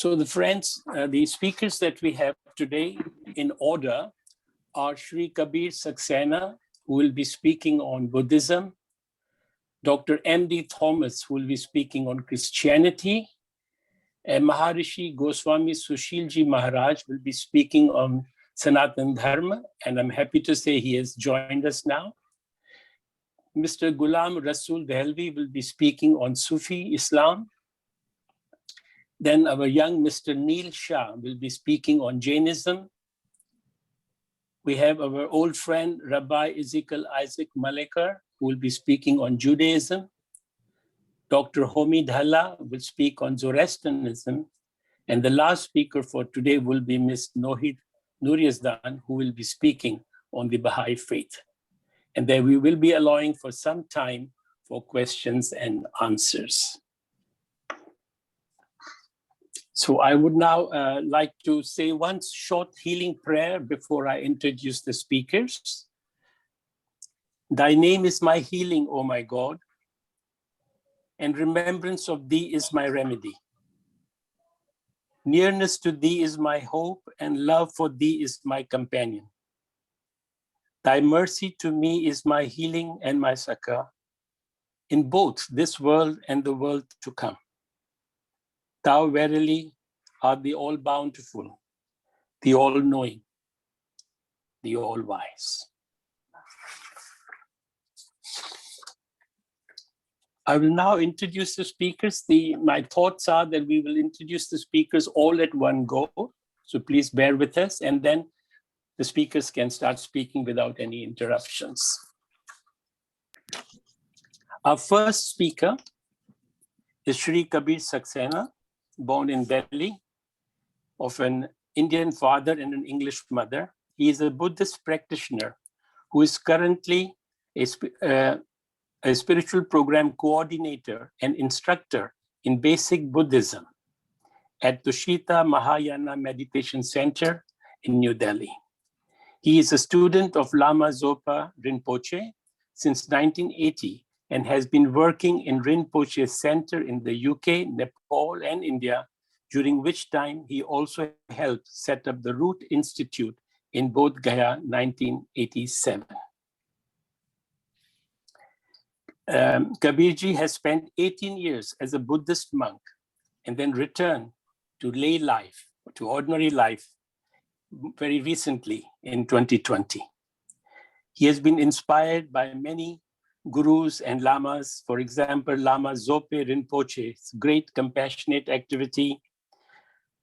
So the friends, the speakers that we have today in order are Shree Kabir Saxena, who will be speaking on Buddhism, Dr. M.D. Thomas, who will be speaking on Christianity, and Maharishi Goswami Sushilji Mahraj will be speaking on Sanatan Dharm, and I'm happy to say he has joined us now. Mr. Ghulam Rasool Dehlvi will be speaking on Sufi-Islam. Then our young Mr. Neel Shah will be speaking on Jainism. We have our old friend, Rabbi Ezekiel Isaac Malekar, who will be speaking on Judaism. Dr. Homi Dhalla will speak on Zoroastrianism. And the last speaker for today will be Ms. Nohid Nooreyezdaan, who will be speaking on the Baha'i faith. And then we will be allowing for some time for questions and answers. So I would now like to say one short healing prayer before I introduce the speakers. Thy name is my healing, O my God, and remembrance of thee is my remedy. Nearness to thee is my hope, and love for thee is my companion. Thy mercy to me is my healing and my succor in both this world and the world to come. Thou verily art the all-bountiful, the all-knowing, the all-wise. I will now introduce the speakers. My thoughts are that we will introduce the speakers all at one go, so please bear with us, and then the speakers can start speaking without any interruptions. Our first speaker is Shree Kabir Saxena, born in Delhi, of an Indian father and an English mother. He is a Buddhist practitioner who is currently a spiritual program coordinator and instructor in basic Buddhism at Tushita Mahayana Meditation Center in New Delhi. He is a student of Lama Zopa Rinpoche since 1980 and has been working in Rinpoche's center in the UK, Nepal, and India, during which time he also helped set up the Root Institute in Bodh Gaya, 1987. Kabirji has spent 18 years as a Buddhist monk and then returned to lay life, to ordinary life, very recently in 2020. He has been inspired by many gurus and lamas, for example, Lama Zope Rinpoche's great compassionate activity,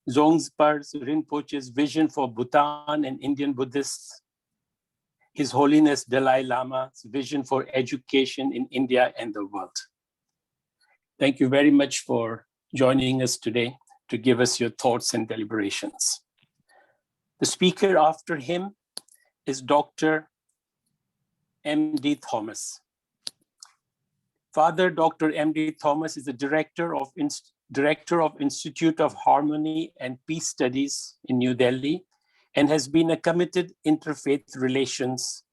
Zongzpa Rinpoche's vision for Bhutan and Indian Buddhists, His Holiness Dalai Lama's vision for education in India and the world. Thank you very much for joining us today to give us your thoughts and deliberations. The speaker after him is Dr. M.D. Thomas. Father Dr. M.D. Thomas is the director of Institute of Harmony and Peace Studies in New Delhi, and has been in interfaith relations,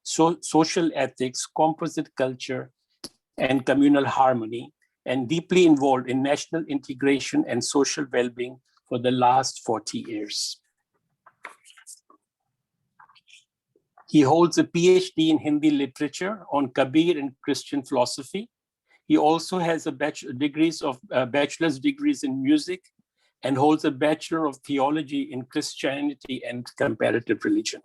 social ethics, composite culture, and communal harmony, and deeply involved in national integration and social well-being for the last 40 years. He holds a PhD in Hindi literature on Kabir and Christian philosophy. He also has bachelor's degrees in music and holds a Bachelor of Theology in Christianity and Comparative Religion.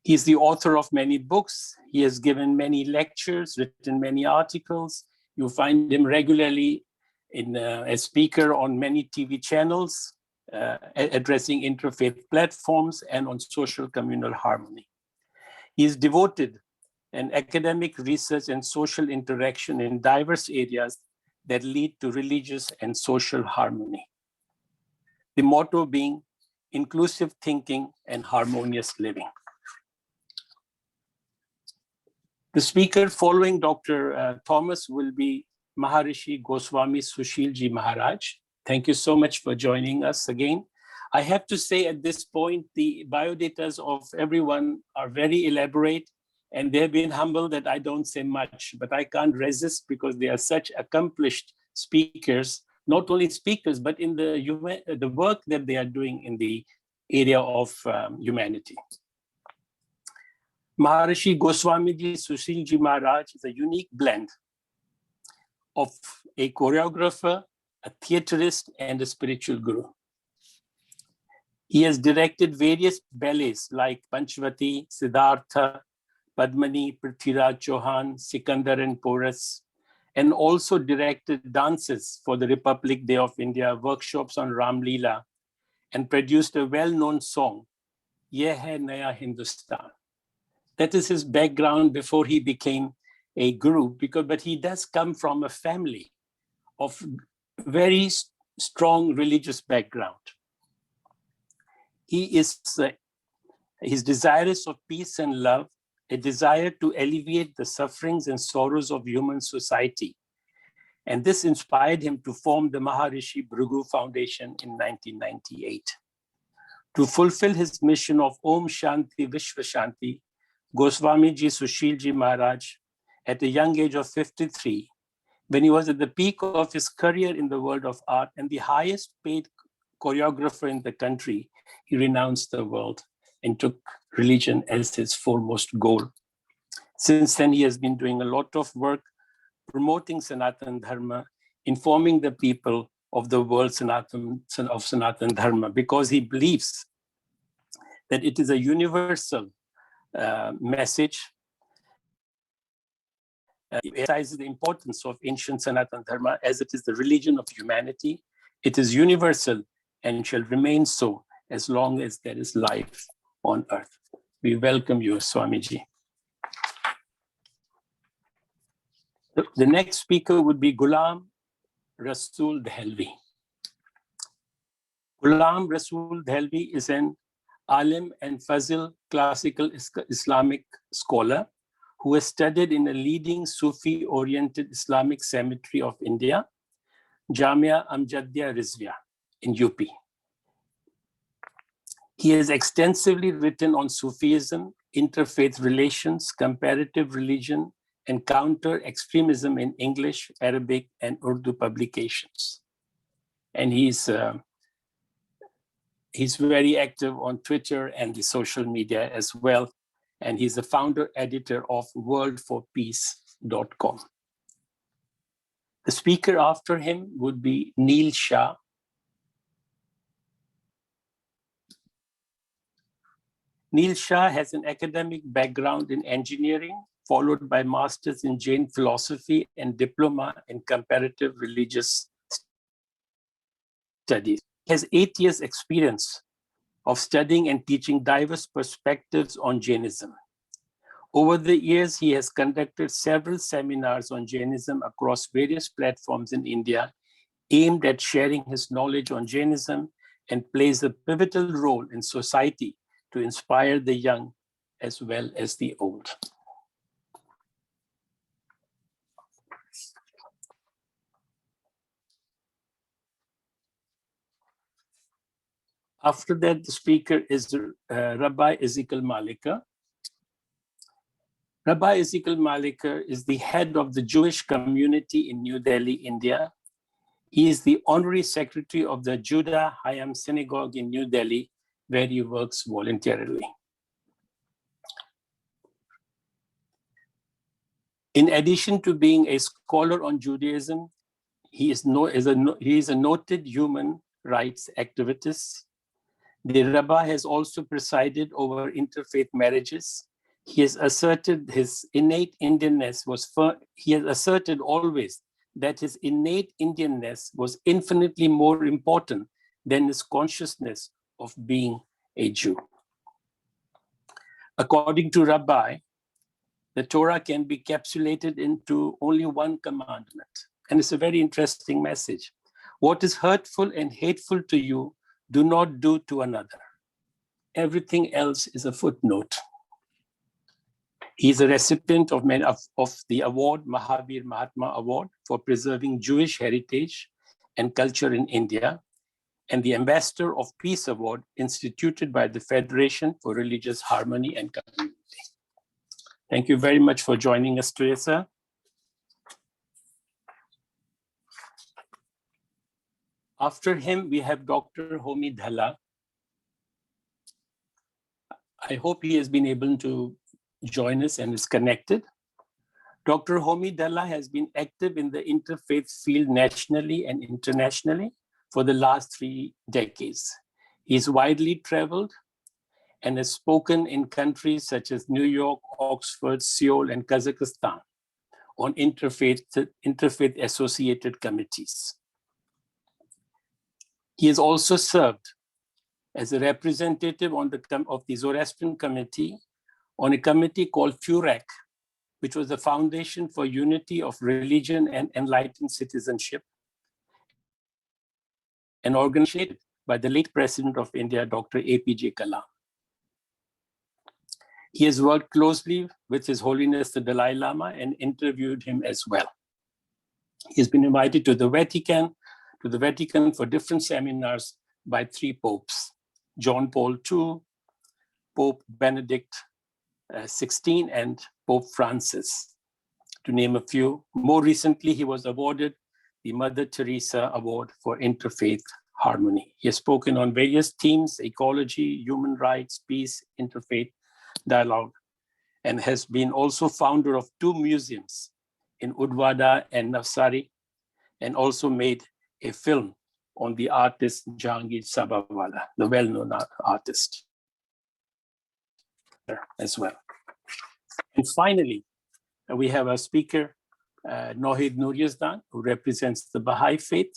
He's the author of many books. He has given many lectures, written many articles. You'll find him regularly as speaker on many TV channels, addressing interfaith platforms and on social communal harmony. He is devoted in academic research and social interaction in diverse areas that lead to religious and social harmony. The motto being inclusive thinking and harmonious living. The speaker following Dr. Thomas will be Maharishi Goswami Sushilji Mahraj. Thank you so much for joining us again. I have to say at this point, the biodatas of everyone are very elaborate And they've been humble that I don't say much, but I can't resist because they are such accomplished speakers, not only speakers, but in the work that they are doing in the area of humanity. Maharishi Goswamiji Sushilji Mahraj is a unique blend of a choreographer, a theaterist, and a spiritual guru. He has directed various ballets like Panchvati, Siddhartha, Padmani, Prithviraj Chauhan, Sikandar and Porus, and also directed dances for the Republic Day of India, workshops on Ram Leela, and produced a well-known song, Ye Hai Naya Hindustan. That is his background before he became a guru, but he does come from a family of very strong religious background. He is desirous of peace and love, a desire to alleviate the sufferings and sorrows of human society. And this inspired him to form the Maharishi Bhrigu Foundation in 1998. To fulfill his mission of Om Shanti Vishwa Shanti, Goswamiji Sushilji Maharaj, at a young age of 53, when he was at the peak of his career in the world of art and the highest paid choreographer in the country, he renounced the world and took religion as his foremost goal. Since then, he has been doing a lot of work promoting Sanatan Dharma, informing the people of the world of Sanatan Dharma, because he believes that it is a universal message. It emphasizes the importance of ancient Sanatan Dharma as it is the religion of humanity. It is universal and shall remain so as long as there is life on earth. We welcome you, Swamiji. The next speaker would be Ghulam Rasool Dehlvi. Ghulam Rasool Dehlvi is an alim and fazil classical Islamic scholar who has studied in a leading Sufi-oriented Islamic cemetery of India, Jamia Amjadiya Rizvia in UP. He has extensively written on Sufism, interfaith relations, comparative religion, and counter-extremism in English, Arabic, and Urdu publications. And he's very active on Twitter and the social media as well. And he's the founder editor of worldforpeace.com. The speaker after him would be Neel Shah. Neel Shah has an academic background in engineering, followed by masters in Jain philosophy and diploma in comparative religious studies. He has 8 years experience of studying and teaching diverse perspectives on Jainism. Over the years, he has conducted several seminars on Jainism across various platforms in India, aimed at sharing his knowledge on Jainism, and plays a pivotal role in society to inspire the young as well as the old. After that, the speaker is Rabbi Ezekiel Malekar. Rabbi Ezekiel Malekar is the head of the Jewish community in New Delhi, India. He is the honorary secretary of the Judah Hayam Synagogue in New Delhi, where he works voluntarily. In addition to being a scholar on Judaism, he is a noted human rights activist. The Rabbi has also presided over interfaith marriages. He has asserted his innate Indianness he has asserted always that his innate Indianness was infinitely more important than his consciousness of being a Jew. According to Rabbi, the Torah can be encapsulated into only one commandment. And it's a very interesting message. What is hurtful and hateful to you, do not do to another. Everything else is a footnote. He is a recipient of the award, Mahavir Mahatma Award, for preserving Jewish heritage and culture in India, and the Ambassador of Peace Award instituted by the Federation for Religious Harmony and Community. Thank you very much for joining us today, sir. After him, we have Dr. Homi Dhalla. I hope he has been able to join us and is connected. Dr. Homi Dhalla has been active in the interfaith field nationally and internationally for the last 3 decades. He's widely traveled and has spoken in countries such as New York, Oxford, Seoul, and Kazakhstan on interfaith associated committees. He has also served as a representative of the Zoroastrian committee on a committee called FURAC, which was the Foundation for Unity of Religion and Enlightened Citizenship, and organized by the late President of India, Dr. APJ Kalam. He has worked closely with His Holiness the Dalai Lama and interviewed him as well. He has been invited to the Vatican for different seminars by 3 popes, John Paul II, Pope Benedict XVI, and Pope Francis, to name a few. More recently, he was awarded the Mother Teresa Award for Interfaith Harmony. He has spoken on various themes: ecology, human rights, peace, interfaith dialogue, and has been also founder of 2 museums in Udvada and Navsari, and also made a film on the artist Jahangir Sabawala, the well-known artist as well. And finally, we have a speaker, Nohid Nooreyezdaan, who represents the Baha'i faith.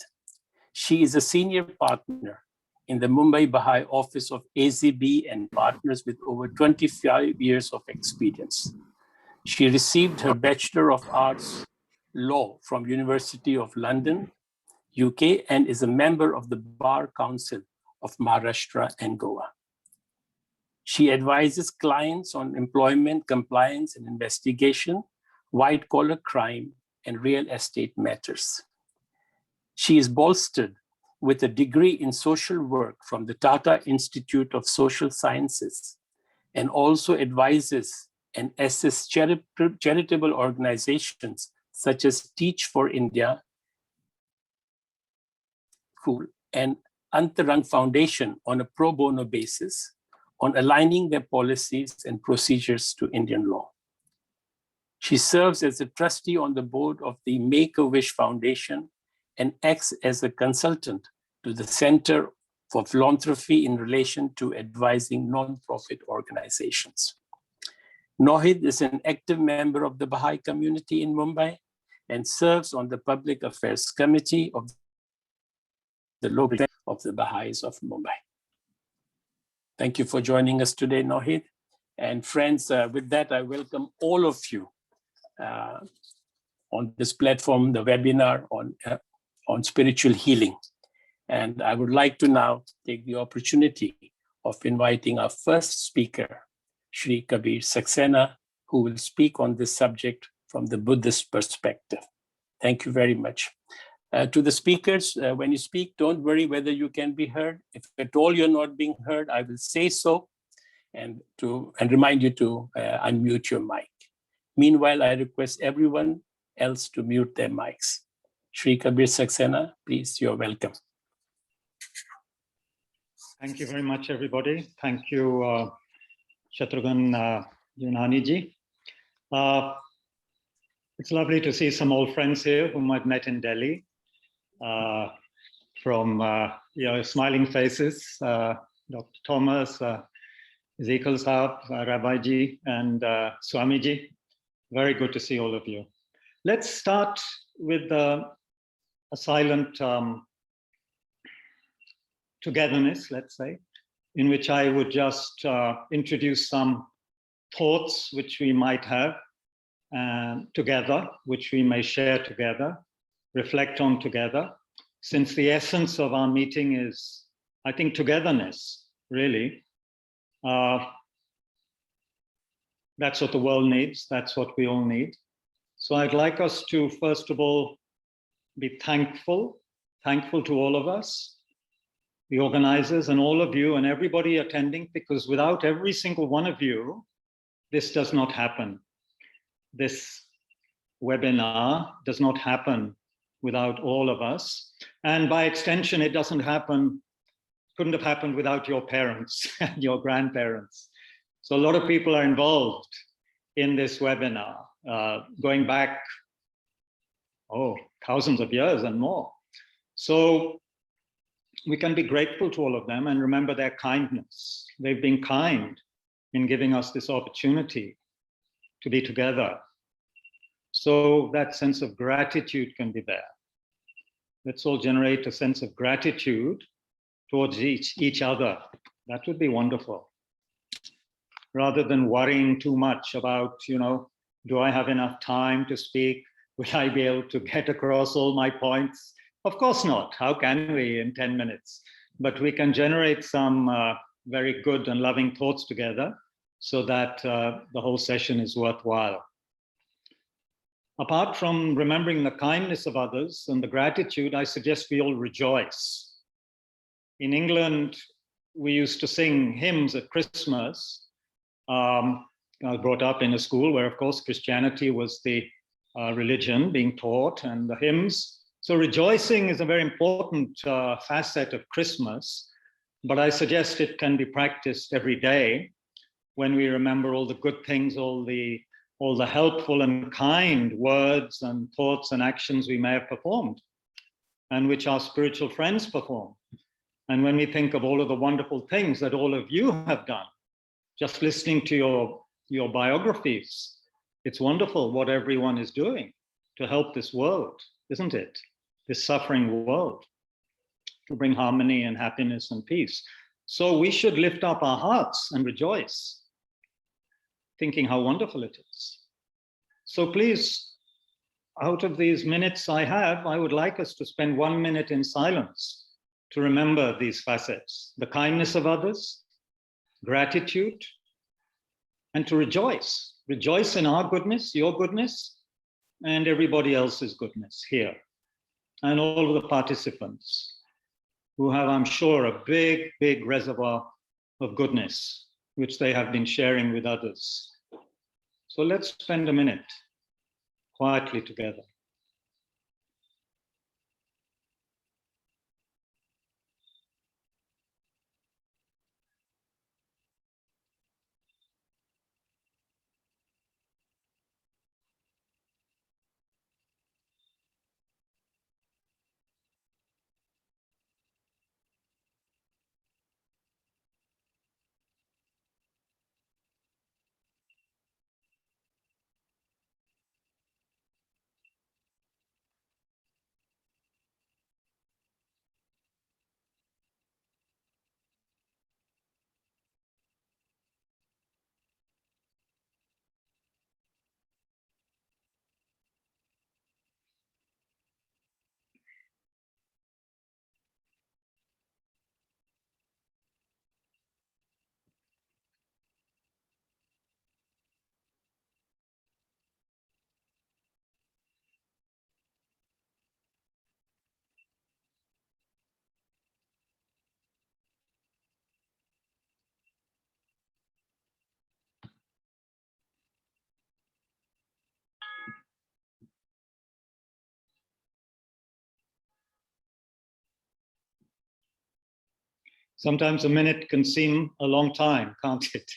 She is a senior partner in the Mumbai Baha'i office of AZB and partners with over 25 years of experience. She received her Bachelor of Arts Law from University of London, UK, and is a member of the Bar Council of Maharashtra and Goa. She advises clients on employment, compliance, and investigation, white-collar crime, and real estate matters. She is bolstered with a degree in social work from the Tata Institute of Social Sciences, and also advises and assists charitable organizations such as Teach for India and Antarang Foundation on a pro bono basis on aligning their policies and procedures to Indian law. She serves as a trustee on the board of the Make-A-Wish Foundation and acts as a consultant to the Center for Philanthropy in relation to advising non-profit organizations. Nohid is an active member of the Baha'i community in Mumbai and serves on the Public Affairs Committee of the local of the Baha'is of Mumbai. Thank you for joining us today, Nohid. And friends, with that, I welcome all of you on this platform, the webinar on spiritual healing. And I would like to now take the opportunity of inviting our first speaker, Shree Kabir Saxena, who will speak on this subject from the Buddhist perspective. Thank you very much. To the speakers, when you speak, don't worry whether you can be heard. If at all you're not being heard, I will say so and remind you to unmute your mic. Meanwhile, I request everyone else to mute their mics. Shree Kabir Saxena, please, you're welcome. Thank you very much, everybody. Thank you, Shatrughan Yunani-ji. It's lovely to see some old friends here whom I've met in Delhi. From smiling faces, Dr. Thomas, Ezekiel Saab, Rabbi ji, and Swami ji. Very good to see all of you. Let's start with a silent togetherness, let's say, in which I would just introduce some thoughts which we might have together, which we may share together, reflect on together, since the essence of our meeting is, I think, togetherness, really. That's what the world needs. That's what we all need. So I'd like us to, first of all, be thankful to all of us, the organizers and all of you and everybody attending, because without every single one of you, this does not happen. this webinar does not happen without all of us. And by extension, it couldn't have happened without your parents and your grandparents. So a lot of people are involved in this webinar, going back, thousands of years and more. So we can be grateful to all of them and remember their kindness. They've been kind in giving us this opportunity to be together. So that sense of gratitude can be there. Let's all generate a sense of gratitude towards each other. That would be wonderful. Rather than worrying too much about, do I have enough time to speak? Will I be able to get across all my points? Of course not. How can we in 10 minutes? But we can generate some very good and loving thoughts together so that the whole session is worthwhile. Apart from remembering the kindness of others and the gratitude, I suggest we all rejoice. In England, we used to sing hymns at Christmas. I was brought up in a school where, of course, Christianity was the religion being taught, and the hymns. So rejoicing is a very important facet of Christmas, but I suggest it can be practiced every day when we remember all the good things, all the helpful and kind words and thoughts and actions we may have performed, and which our spiritual friends perform. And when we think of all of the wonderful things that all of you have done, just listening to your biographies, it's wonderful what everyone is doing to help this world, isn't it? This suffering world, to bring harmony and happiness and peace. So we should lift up our hearts and rejoice, thinking how wonderful it is. So please, out of these minutes I have, I would like us to spend 1 minute in silence to remember these facets: the kindness of others, gratitude, and to rejoice. Rejoice in our goodness, your goodness, and everybody else's goodness here. And all of the participants who have, I'm sure, a big, big reservoir of goodness, which they have been sharing with others. So let's spend a minute quietly together. Sometimes a minute can seem a long time, can't it?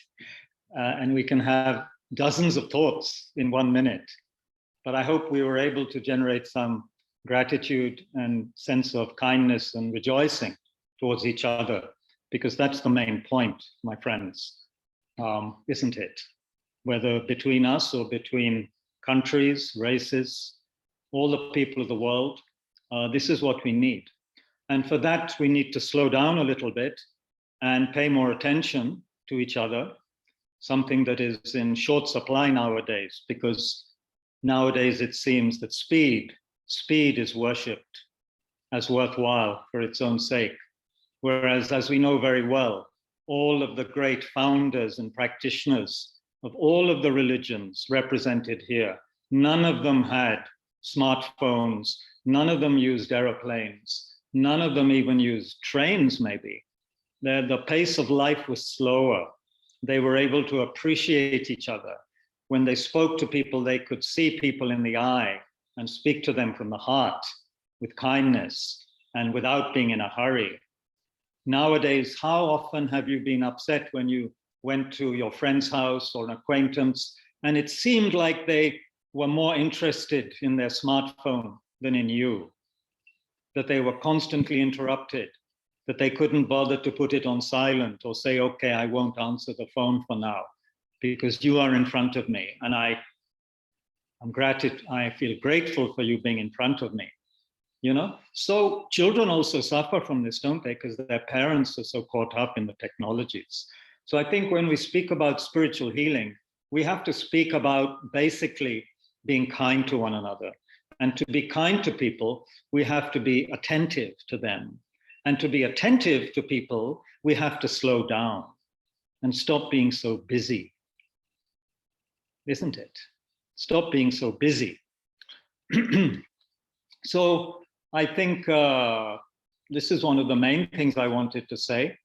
And we can have dozens of thoughts in 1 minute. But I hope we were able to generate some gratitude and sense of kindness and rejoicing towards each other, because that's the main point, my friends, isn't it? Whether between us or between countries, races, all the people of the world, this is what we need. And for that, we need to slow down a little bit and pay more attention to each other, something that is in short supply nowadays, because nowadays it seems that speed is worshipped as worthwhile for its own sake. Whereas, as we know very well, all of the great founders and practitioners of all of the religions represented here, none of them had smartphones, none of them used airplanes, none of them even used trains, maybe. The pace of life was slower. They were able to appreciate each other. when they spoke to people, they could see people in the eye and speak to them from the heart with kindness and without being in a hurry. Nowadays, how often have you been upset when you went to your friend's house or an acquaintance, and it seemed like they were more interested in their smartphone than in you, that they were constantly interrupted, that they couldn't bother to put it on silent or say, okay, I won't answer the phone for now because you are in front of me, and I feel grateful for you being in front of me. You know, so children also suffer from this, don't they? Because their parents are so caught up in the technologies. So I think when we speak about spiritual healing, we have to speak about basically being kind to one another. And to be kind to people, we have to be attentive to them. And to be attentive to people, we have to slow down and stop being so busy. Isn't it? Stop being so busy. So I think this is one of the main things I wanted to say.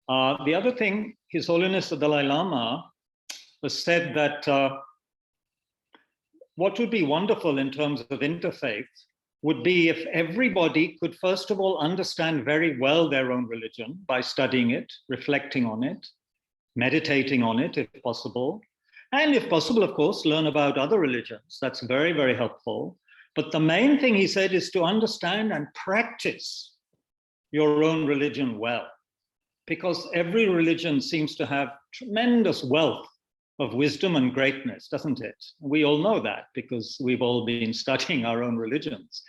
The other thing, His Holiness the Dalai Lama has said that what would be wonderful in terms of interfaith would be if everybody could, first of all, understand very well their own religion by studying it, reflecting on it, meditating on it, if possible. And if possible, of course, learn about other religions. That's very, very helpful. But the main thing he said is to understand and practice your own religion well, because every religion seems to have tremendous wealth of wisdom and greatness, doesn't it? We all know that because we've all been studying our own religions.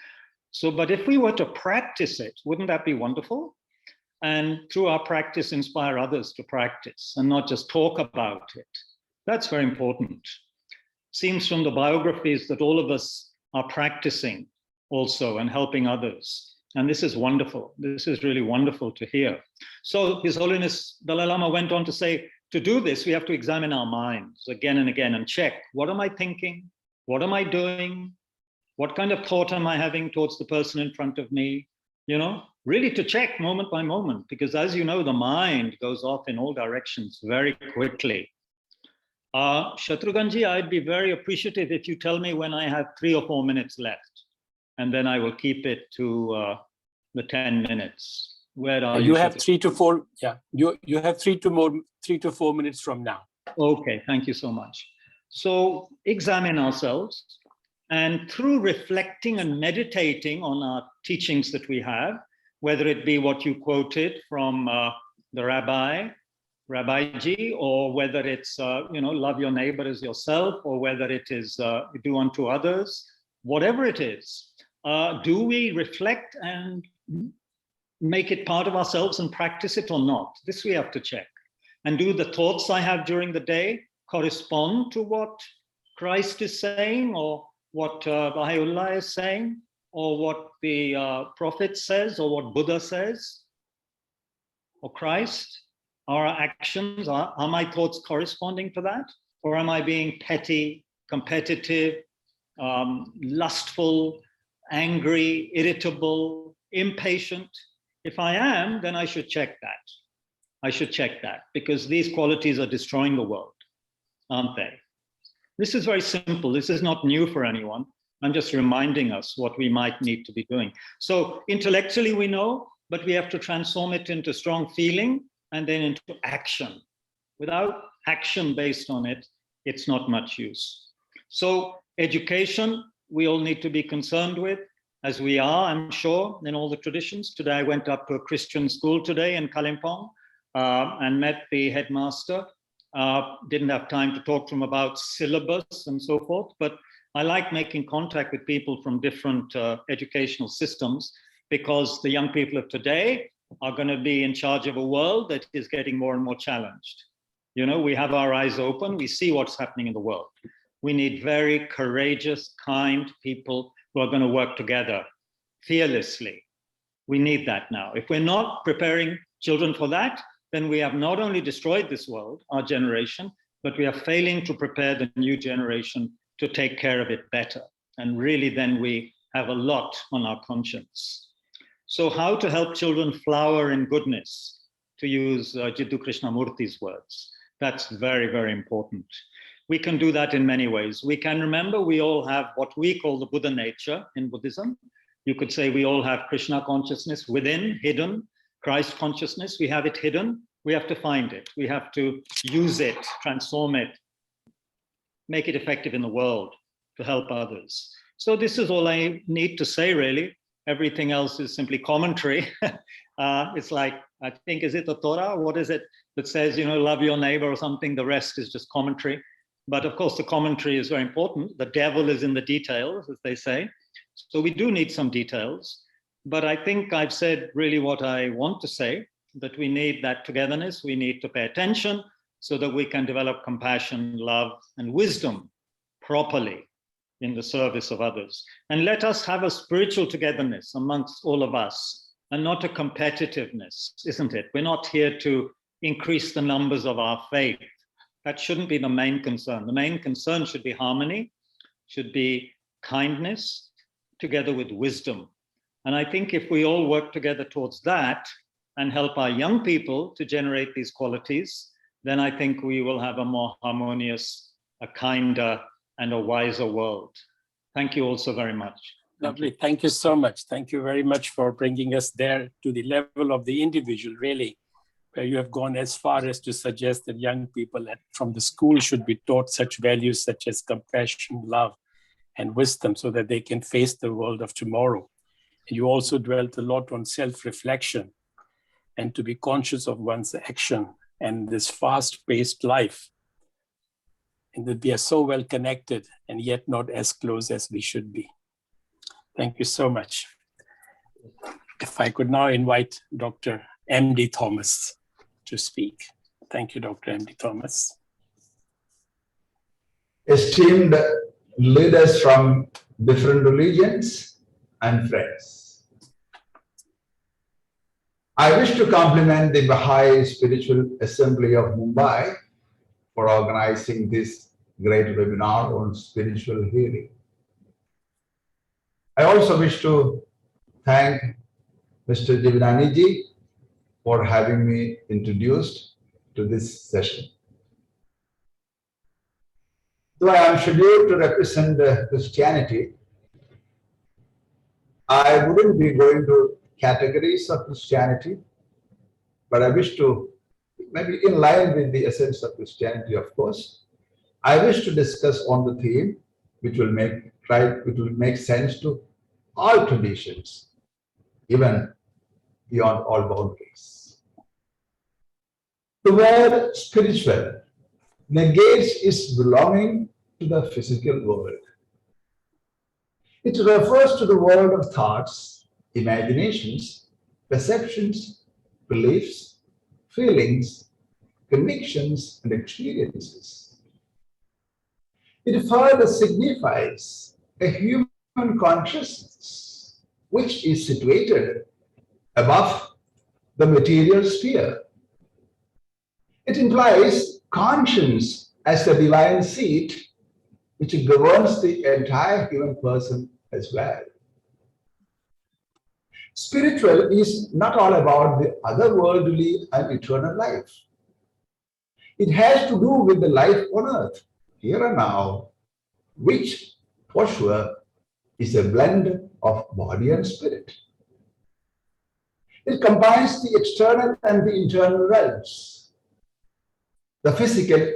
So, but if we were to practice it, wouldn't that be wonderful? And through our practice, inspire others to practice and not just talk about it. That's very important. Seems from the biographies that all of us are practicing also and helping others. And this is wonderful. This is really wonderful to hear. So His Holiness Dalai Lama went on to say, to do this, we have to examine our minds again and again and check, what am I thinking? What am I doing? What kind of thought am I having towards the person in front of me? You know, really to check moment by moment, because as you know, the mind goes off in all directions very quickly. Shatrughanji, I'd be very appreciative if you tell me when I have 3 or 4 minutes left, and then I will keep it to the 10 minutes. Where are you? You have 3 to 4. Yeah, you have 3 to 4 minutes from now. Okay, thank you so much. So examine ourselves, and through reflecting and meditating on our teachings that we have, whether it be what you quoted from the Rabbi-ji, or whether it's, love your neighbor as yourself, or whether it is do unto others, whatever it is, do we reflect and make it part of ourselves and practice it or not? This we have to check. And do the thoughts I have during the day correspond to what Christ is saying, or what Baha'u'llah is saying, or what the Prophet says, or what Buddha says, or Christ? Are our actions, are my thoughts corresponding to that? Or am I being petty, competitive, lustful, angry, irritable, impatient? If I am, then I should check that. I should check that, because these qualities are destroying the world, aren't they? This is very simple. This is not new for anyone. I'm just reminding us what we might need to be doing. So intellectually we know, but we have to transform it into strong feeling and then into action. Without action based on it, it's not much use. So education, we all need to be concerned with, as we are, I'm sure, in all the traditions. Today I went up to a Christian school today in Kalimpong and met the headmaster. Didn't have time to talk to him about syllabus and so forth, but I like making contact with people from different educational systems, because the young people of today are going to be in charge of a world that is getting more and more challenged. You know, we have our eyes open, we see what's happening in the world. We need very courageous, kind people who are going to work together fearlessly. We need that now. If we're not preparing children for that, then we have not only destroyed this world, our generation, but we are failing to prepare the new generation to take care of it better. And really then we have a lot on our conscience. So how to help children flower in goodness, to use Jiddu Krishnamurti's words. That's very, very important. We can do that in many ways. We can remember we all have what we call the Buddha nature in Buddhism. You could say we all have Krishna consciousness within, hidden, Christ consciousness. We have it hidden. We have to find it. We have to use it, transform it, make it effective in the world to help others. So this is all I need to say, really. Everything else is simply commentary. It's like, I think, is it the Torah? What is it that says, love your neighbor or something? The rest is just commentary. But of course, the commentary is very important. The devil is in the details, as they say. So we do need some details. But I think I've said really what I want to say, that we need that togetherness. We need to pay attention so that we can develop compassion, love, and wisdom properly in the service of others. And let us have a spiritual togetherness amongst all of us, and not a competitiveness, isn't it? We're not here to increase the numbers of our faith. That shouldn't be the main concern. The main concern should be harmony, should be kindness, together with wisdom. And I think if we all work together towards that and help our young people to generate these qualities, then I think we will have a more harmonious, a kinder, and a wiser world. Thank you all so very much. Lovely. Thank you so much. Thank you very much for bringing us there to the level of the individual, really, where you have gone as far as to suggest that young people from the school should be taught such values such as compassion, love, and wisdom so that they can face the world of tomorrow. And you also dwelt a lot on self-reflection and to be conscious of one's action and this fast-paced life. And that we are so well connected and yet not as close as we should be. Thank you so much. If I could now invite Dr. M.D. Thomas to speak. Thank you, Dr. M.D. Thomas. Esteemed leaders from different religions and friends, I wish to compliment the Baha'i Spiritual Assembly of Mumbai for organizing this great webinar on spiritual healing. I also wish to thank Mr. Jivananiji for having me introduced to this session. Though I am scheduled to represent Christianity, I wouldn't be going to categories of Christianity, but I wish to, maybe in line with the essence of Christianity, of course, I wish to discuss on the theme which will make sense to all traditions, even beyond all boundaries. The word spiritual negates its belonging to the physical world. It refers to the world of thoughts, imaginations, perceptions, beliefs, feelings, convictions, and experiences. It further signifies a human consciousness which is situated above the material sphere. It implies conscience as the divine seat which governs the entire human person as well. Spiritual is not all about the otherworldly and eternal life. It has to do with the life on earth, here and now, which for sure is a blend of body and spirit. It combines the external and the internal realms. The physical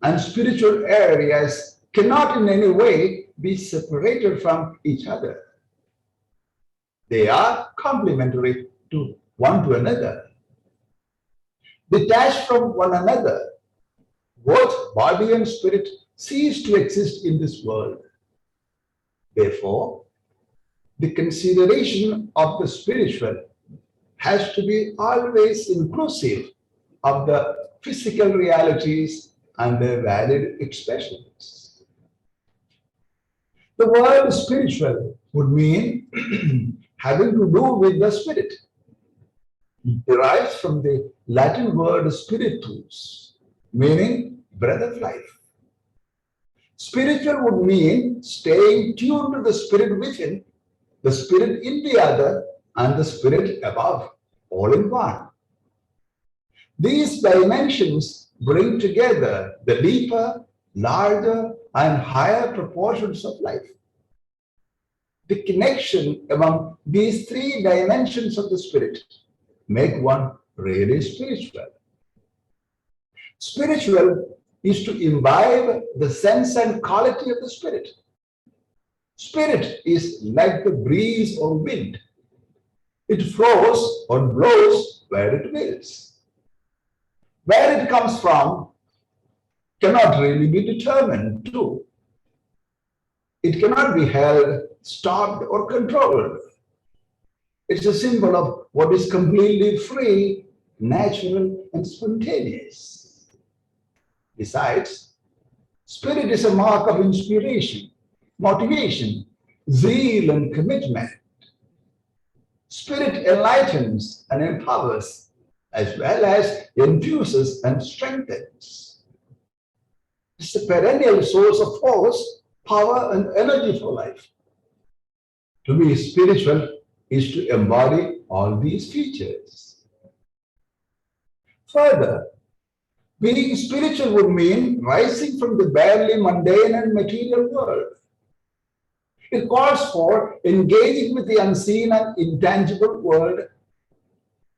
and spiritual areas cannot in any way be separated from each other. They are complementary to one to another. Detached from one another, both body and spirit cease to exist in this world. Therefore, the consideration of the spiritual has to be always inclusive of the physical realities and their valid expressions. The word spiritual would mean having to do with the spirit. It derives from the Latin word spiritus, meaning breath of life. Spiritual would mean staying tuned to the spirit within, the spirit in the other, and the spirit above, all in one. These dimensions bring together the deeper larger and higher proportions of life. The connection among these three dimensions of the spirit make one really spiritual. Spiritual is to imbibe the sense and quality of the spirit. Spirit is like the breeze or wind. It flows or blows where it wills. Where it comes from cannot really be determined too. It cannot be held, stopped, or controlled. It's a symbol of what is completely free, natural, and spontaneous. Besides, spirit is a mark of inspiration, motivation, zeal, and commitment. Spirit enlightens and empowers, as well as infuses and strengthens. It's a perennial source of force, power, and energy for life. To be spiritual is to embody all these features. Further, being spiritual would mean rising from the barely mundane and material world. It calls for engaging with the unseen and intangible world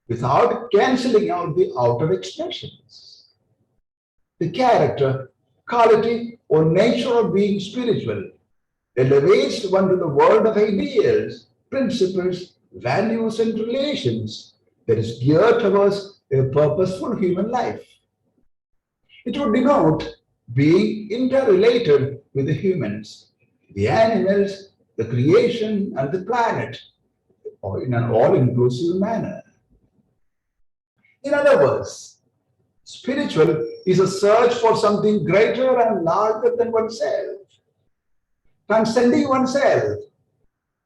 without cancelling out the outer expressions. The character, quality, or nature of being spiritual elevates one to the world of ideas, principles, values, and relations that is geared towards a purposeful human life. It would denote being interrelated with the humans, the animals, the creation, and the planet, or in an all-inclusive manner. In other words, spiritual is a search for something greater and larger than oneself. Transcending oneself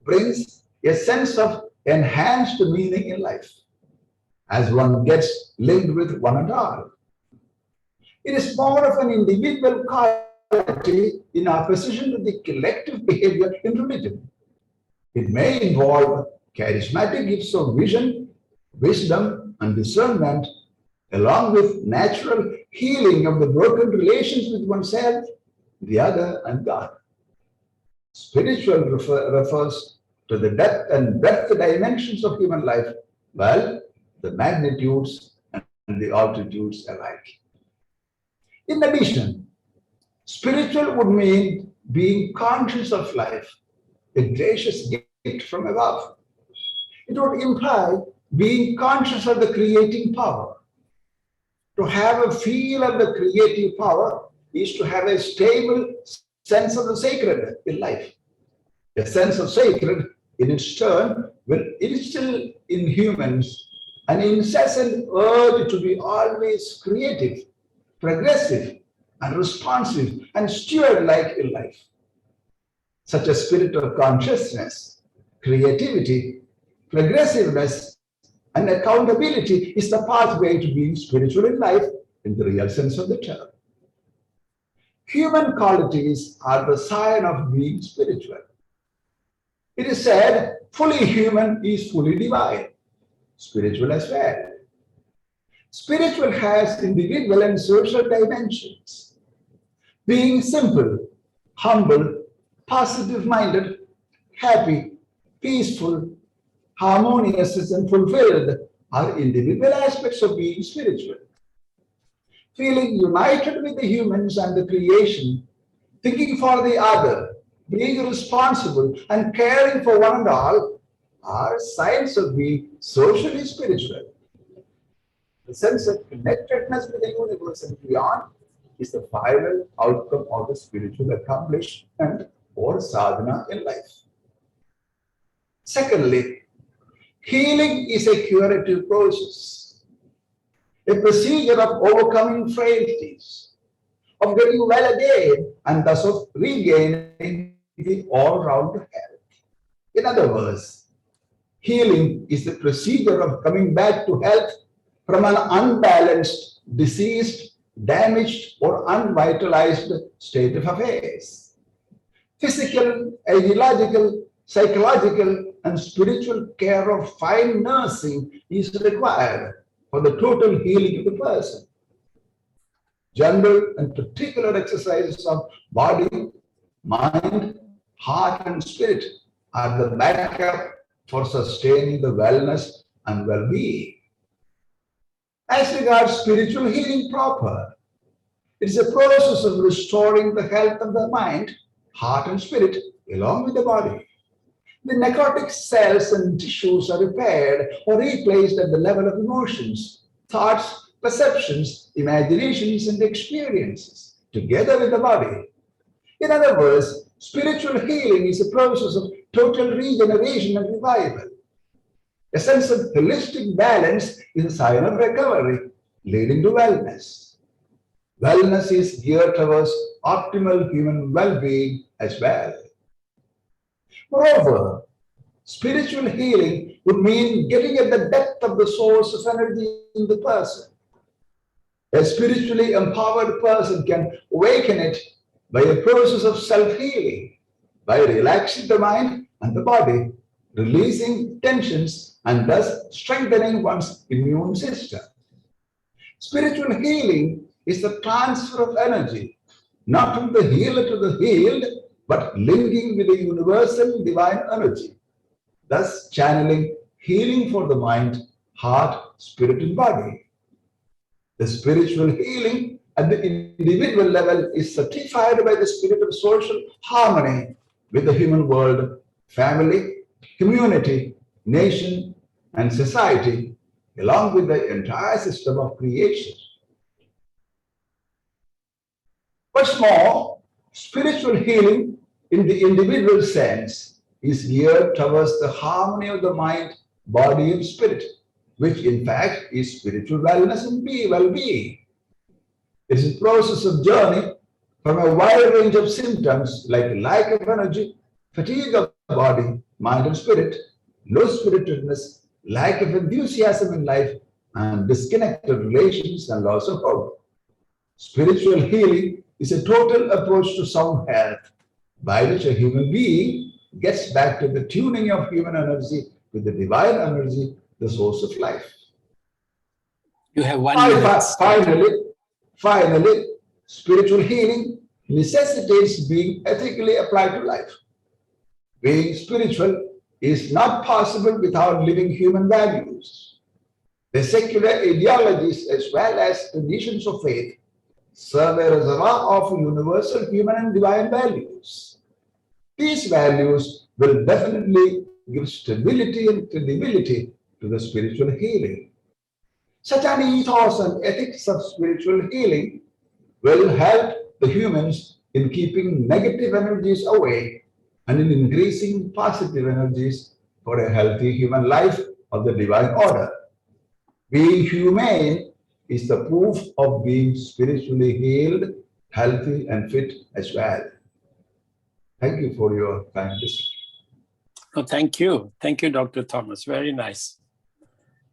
brings a sense of enhanced meaning in life, as one gets linked with one and all. It is more of an individual quality in opposition to the collective behavior in religion. It may involve charismatic gifts of vision, wisdom, and discernment, along with natural healing of the broken relations with oneself, the other, and God. Spiritual refers to the depth and breadth dimensions of human life, while the magnitudes and the altitudes alike. In addition, spiritual would mean being conscious of life, a gracious gift from above. It would imply being conscious of the creating power. To have a feel of the creative power is to have a stable sense of the sacred in life. A sense of sacred, in its turn, will instill in humans an incessant urge to be always creative, progressive, and responsive, and steward-like in life. Such a spirit of consciousness, creativity, progressiveness, and accountability is the pathway to being spiritual in life in the real sense of the term. Human qualities are the sign of being spiritual. It is said, fully human is fully divine, spiritual as well. Spiritual has individual and social dimensions. Being simple, humble, positive-minded, happy, peaceful, harmonious, and fulfilled are individual aspects of being spiritual. Feeling united with the humans and the creation, thinking for the other, being responsible and caring for one and all are signs of being socially spiritual. The sense of connectedness with the universe and beyond is the final outcome of the spiritual accomplishment or sadhana in life. Secondly, healing is a curative process, a procedure of overcoming frailties, of getting well again, and thus of regaining the all-round health. In other words, healing is the procedure of coming back to health from an unbalanced, diseased, damaged, or unvitalized state of affairs. Physical, ideological, psychological, and spiritual care of fine nursing is required for the total healing of the person. general and particular exercises of body, mind, heart, and spirit are the backup for sustaining the wellness and well-being. As regards spiritual healing proper, it is a process of restoring the health of the mind, heart, and spirit along with the body. The necrotic cells and tissues are repaired or replaced at the level of emotions, thoughts, perceptions, imaginations, and experiences, together with the body. In other words, spiritual healing is a process of total regeneration and revival. A sense of holistic balance is a sign of recovery, leading to wellness. Wellness is geared towards optimal human well-being as well. Moreover, spiritual healing would mean getting at the depth of the source of energy in the person. A spiritually empowered person can awaken it by a process of self-healing, by relaxing the mind and the body, releasing tensions, and thus strengthening one's immune system. Spiritual healing is the transfer of energy, not from the healer to the healed, but linking with the universal divine energy, thus channeling healing for the mind, heart, spirit, and body. The spiritual healing at the individual level is certified by the spirit of social harmony with the human world, family, community, nation, and society, along with the entire system of creation. What's more, spiritual healing in the individual sense is geared towards the harmony of the mind, body, and spirit, which in fact is spiritual wellness and well-being. It is a process of journey from a wide range of symptoms like lack of energy, fatigue of the body, mind, and spirit, low spiritedness, lack of enthusiasm in life, and disconnected relations and loss of hope. Spiritual healing is a total approach to sound health, by which a human being gets back to the tuning of human energy with the divine energy, the source of life. You have 1 minute. Finally, spiritual healing necessitates being ethically applied to life. Being spiritual is not possible without living human values. The secular ideologies as well as traditions of faith serve a reservoir of universal human and divine values. These values will definitely give stability and credibility to the spiritual healing. Such an ethos and ethics of spiritual healing will help the humans in keeping negative energies away and in increasing positive energies for a healthy human life of the divine order. Being humane is the proof of being spiritually healed, healthy, and fit as well. Thank you for your kind listening. Oh, thank you. Thank you, Dr. Thomas. Very nice.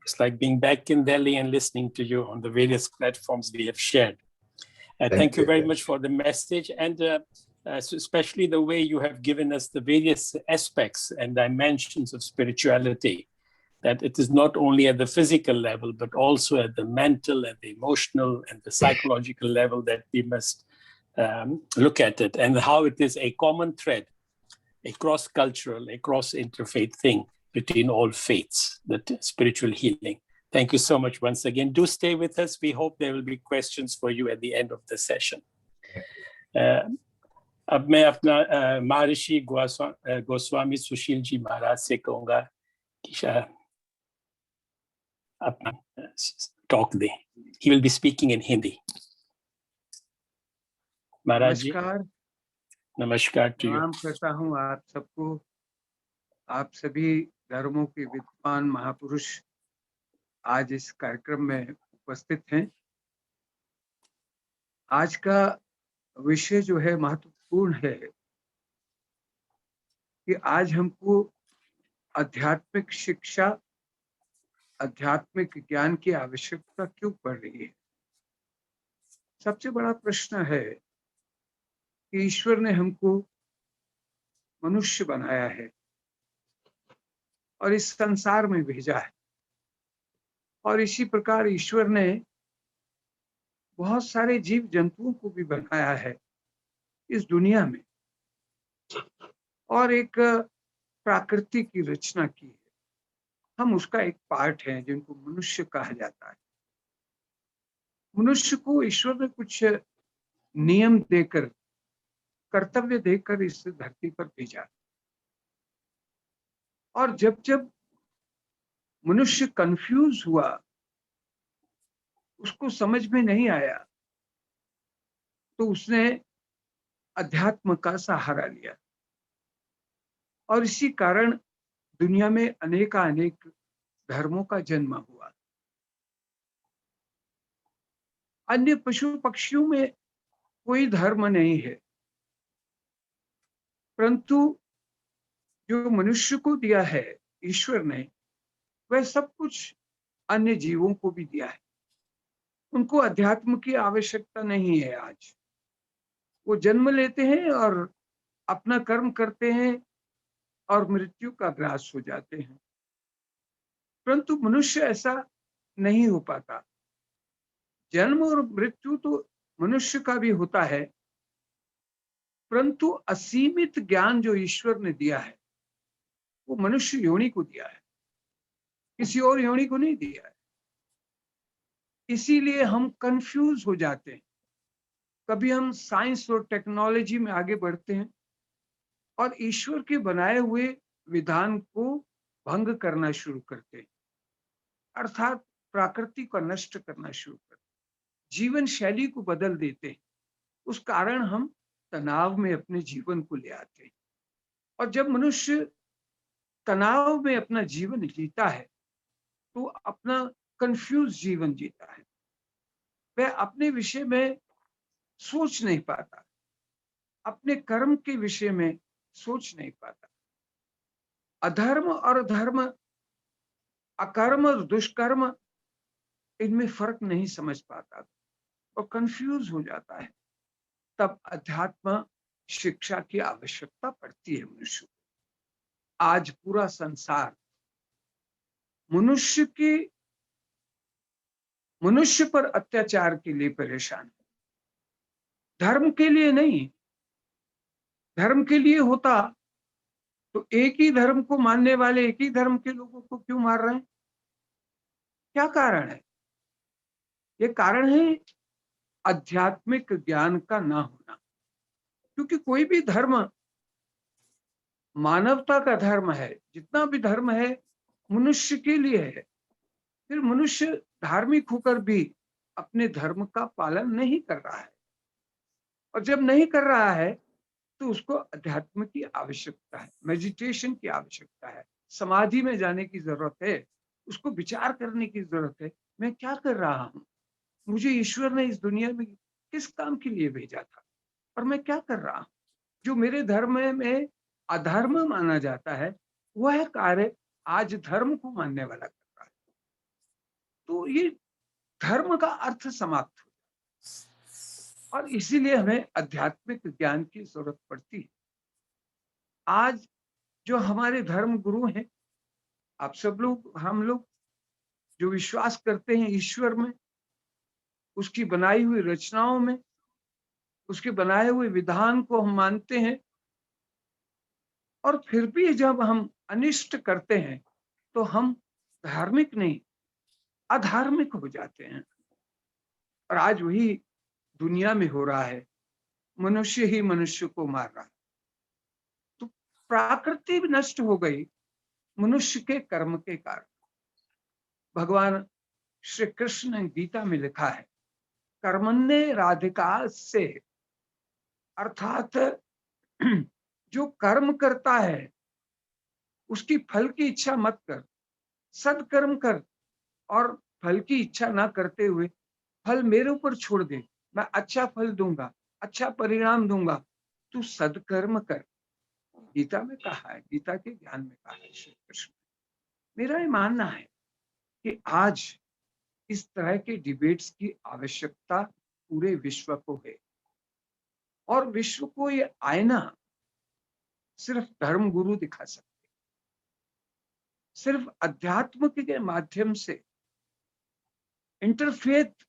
It's like being back in Delhi and listening to you on the various platforms we have shared. Thank you very much for the message, and especially the way you have given us the various aspects and dimensions of spirituality, that it is not only at the physical level, but also at the mental and the emotional and the psychological level that we must look at it, and how it is a common thread, a cross-cultural, a cross-interfaith thing between all faiths, that spiritual healing. Thank you so much once again. Do stay with us. We hope there will be questions for you at the end of the session. अब मैं अपना महर्षि गोस्वामी सुशील जी महाराज से कहूँगा कि अपना talk दें. He will be speaking in Hindi. महाराज जी, नमस्कार to you. प्रणाम करता हूँ आप सबको, आप सभी धर्मों के विद्वान महापुरुष आज इस कार्यक्रम में उपस्थित हैं। आज का विषय जो है महत्वपूर्ण है कि आज हमको आध्यात्मिक शिक्षा, आध्यात्मिक ज्ञान की आवश्यकता क्यों पड़ रही है। सबसे बड़ा प्रश्न है कि ईश्वर ने हमको मनुष्य बनाया है और इस संसार में भेजा है, और इसी प्रकार ईश्वर ने बहुत सारे जीव जंतुओं को भी बनाया है इस दुनिया में, और एक प्रकृति की रचना की है। हम उसका एक पार्ट है, जिनको मनुष्य कहा जाता है। मनुष्य को ईश्वर ने कुछ नियम देकर, कर्तव्य देकर इस धरती पर भेजा, और जब जब मनुष्य कंफ्यूज हुआ, उसको समझ में नहीं आया, तो उसने अध्यात्म का सहारा लिया, और इसी कारण दुनिया में अनेक धर्मों का जन्म हुआ। अन्य पशु पक्षियों में कोई धर्म नहीं है, परंतु जो मनुष्य को दिया है ईश्वर ने, वह सब कुछ अन्य जीवों को भी दिया है। उनको अध्यात्म की आवश्यकता नहीं है। आज वो जन्म लेते हैं और अपना कर्म करते हैं और मृत्यु का ग्रास हो जाते हैं, परंतु मनुष्य ऐसा नहीं हो पाता। जन्म और मृत्यु तो मनुष्य का भी होता है, परंतु असीमित ज्ञान जो ईश्वर ने दिया है वो मनुष्य योनि को दिया है, किसी और योनि को नहीं दिया है। इसीलिए हम कंफ्यूज हो जाते हैं। कभी हम साइंस और टेक्नोलॉजी में आगे बढ़ते हैं और ईश्वर के बनाए हुए विधान को भंग करना शुरू करते हैं, अर्थात प्रकृति को नष्ट करना शुरू करते हैं, जीवन शैली को बदल देते हैं। उस कारण हम तनाव में अपने जीवन को ले आते हैं, और जब मनुष्य तनाव में अपना जीवन जीता है तो अपना कंफ्यूज जीवन जीता है। वह अपने विषय में सोच नहीं पाता, अपने कर्म के विषय में सोच नहीं पाता। अधर्म और धर्म, अकर्म और दुष्कर्म, इनमें फर्क नहीं समझ पाता और कंफ्यूज हो जाता है। तब अध्यात्म शिक्षा की आवश्यकता पड़ती है मनुष्य को। आज पूरा संसार मनुष्य पर अत्याचार के लिए परेशान है, धर्म के लिए नहीं। धर्म के लिए होता तो एक ही धर्म को मानने वाले एक ही धर्म के लोगों को क्यों मार रहे हैं? क्या कारण है? ये कारण है आध्यात्मिक ज्ञान का ना होना। क्योंकि कोई भी धर्म मानवता का धर्म है, जितना भी धर्म है मनुष्य के लिए है। फिर मनुष्य धार्मिक होकर भी अपने धर्म का पालन नहीं कर रहा है, और जब नहीं कर रहा है तो उसको अध्यात्म की आवश्यकता है, मेडिटेशन की आवश्यकता है, समाधि में जाने की जरूरत है, उसको विचार करने की जरूरत है। मैं क्या कर रहा हूँ? मुझे ईश्वर ने इस दुनिया में किस काम के लिए भेजा था, और मैं क्या कर रहा हूँ? जो मेरे धर्म में अधर्म माना जाता है, वह कार्य आज धर्म को मानने वाला कर रहा है। तो ये धर्म का अर्थ समाप्त हो, और इसीलिए हमें आध्यात्मिक ज्ञान की जरूरत पड़ती है। आज जो हमारे धर्म गुरु हैं, आप सब लोग, हम लोग जो विश्वास करते हैं ईश्वर में, उसकी बनाई हुई रचनाओं में, उसके बनाए हुए विधान को हम मानते हैं, और फिर भी जब हम अनिष्ट करते हैं तो हम धार्मिक नहीं, अधार्मिक हो जाते हैं। और आज वही दुनिया में हो रहा है, मनुष्य ही मनुष्य को मार रहा है। तो प्रकृति भी नष्ट हो गई मनुष्य के कर्म के कारण। भगवान श्री कृष्ण ने गीता में लिखा है, कर्मण्ये राधिका से, अर्थात जो कर्म करता है उसकी फल की इच्छा मत कर, सत्कर्म कर, और फल की इच्छा ना करते हुए फल मेरे ऊपर छोड़ दे, मैं अच्छा फल दूंगा, अच्छा परिणाम दूंगा, तू सत्कर्म कर। गीता में कहा है, गीता के ज्ञान में कहा है श्री कृष्ण। मेरा ये मानना है कि आज इस तरह के डिबेट्स की आवश्यकता पूरे विश्व को है, और विश्व को ये आईना सिर्फ धर्म गुरु दिखा सकते। सिर्फ अध्यात्म के माध्यम से, इंटरफेथ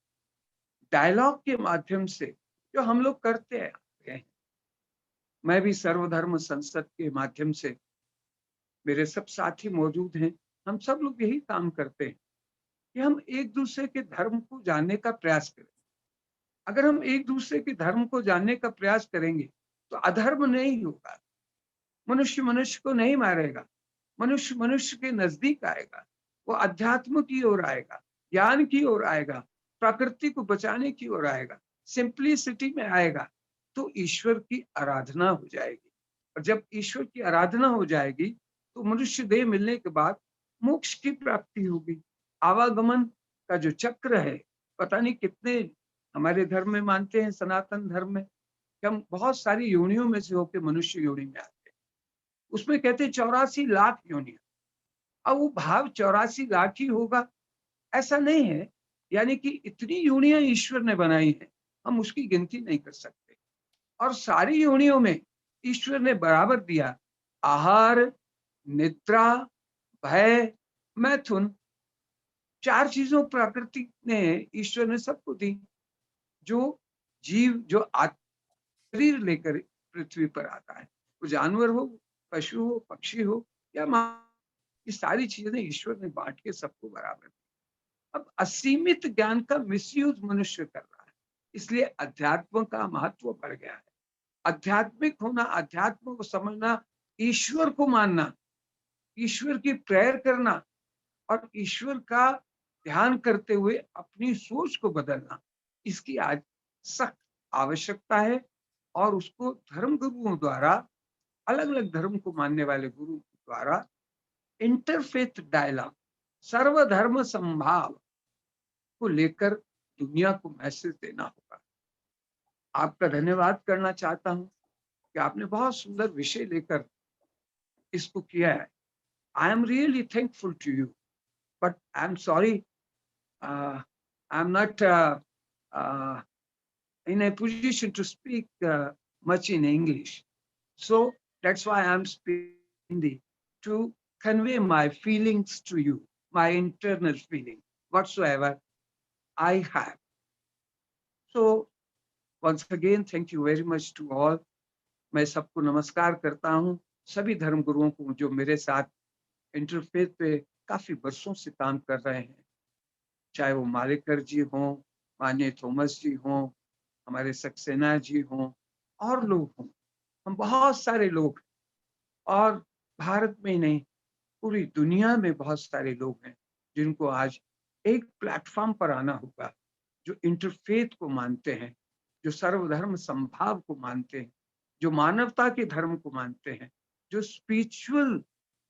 डायलॉग के माध्यम से जो हम लोग करते हैं, मैं भी सर्वधर्म संसद के माध्यम से, मेरे सब साथी मौजूद हैं, हम सब लोग यही काम करते हैं कि हम एक दूसरे के धर्म को जानने का प्रयास करें। अगर हम एक दूसरे के धर्म को जानने का प्रयास करेंगे तो अधर्म नहीं होगा, मनुष्य मनुष्य को नहीं मारेगा, मनुष्य मनुष्य के नजदीक आएगा, वो अध्यात्म की ओर आएगा, ज्ञान की ओर आएगा, प्रकृति को बचाने की ओर आएगा, सिंप्लिसिटी में आएगा, तो ईश्वर की आराधना हो जाएगी। और जब ईश्वर की आराधना हो जाएगी तो मनुष्य देह मिलने के बाद मोक्ष की प्राप्ति होगी। आवागमन का जो चक्र है, पता नहीं कितने हमारे धर्म में मानते हैं, सनातन धर्म में, कि हम बहुत सारी योनियों में से होकर मनुष्य योनि में आते हैं। उसमें कहते हैं 84 लाख योनियां। अब वो भाव 84 लाख ही होगा ऐसा नहीं है, यानी कि इतनी योनियां ईश्वर ने बनाई हैं, हम उसकी गिनती नहीं कर सकते। और सारी योनियों में ईश्वर ने बराबर दिया, आहार, निद्रा, भय, मैथुन, 4 चीजों प्रकृति ने, ईश्वर ने सबको दी। जो जीव जो शरीर लेकर पृथ्वी पर आता है, वो जानवर हो, पशु हो, पक्षी हो या ये सारी चीजें ईश्वर ने बांट के सबको बराबर दी। अब असीमित ज्ञान का मिसयूज मनुष्य कर रहा है, इसलिए अध्यात्म का महत्व बढ़ गया है। आध्यात्मिक होना, अध्यात्म को समझना, ईश्वर को मानना, ईश्वर की प्रेयर करना और ईश्वर का ध्यान करते हुए अपनी सोच को बदलना, इसकी आज सख्त आवश्यकता है। और उसको धर्म गुरुओं द्वारा, अलग अलग धर्म को मानने वाले गुरु द्वारा इंटरफेथ डायलॉग, सर्वधर्म संभाव को लेकर दुनिया को मैसेज देना होगा। आपका धन्यवाद करना चाहता हूं कि आपने बहुत सुंदर विषय लेकर इसको किया है। I am really thankful to you, but I am sorry, I am not in a position to speak much in English. So that's why I'm speaking Hindi, to convey my feelings to you, my internal feeling, whatsoever I have. So once again, thank you very much to all. मैं सबको नमस्कार करता हूँ, सभी धर्म गुरुओं को जो मेरे साथ इंटरफेथ पे काफी वर्षों से काम कर रहे हैं, चाहे वो मालेकर जी हों, माननीय थॉमस जी हों, हमारे सक्सेना जी हों और लोग हों, हम बहुत सारे लोग, और भारत में ही नहीं पूरी दुनिया में बहुत सारे लोग हैं जिनको आज एक प्लेटफॉर्म पर आना होगा, जो इंटरफेथ को मानते हैं, जो सर्वधर्म संभाव को मानते हैं, जो मानवता के धर्म को मानते हैं, जो स्पिरिचुअल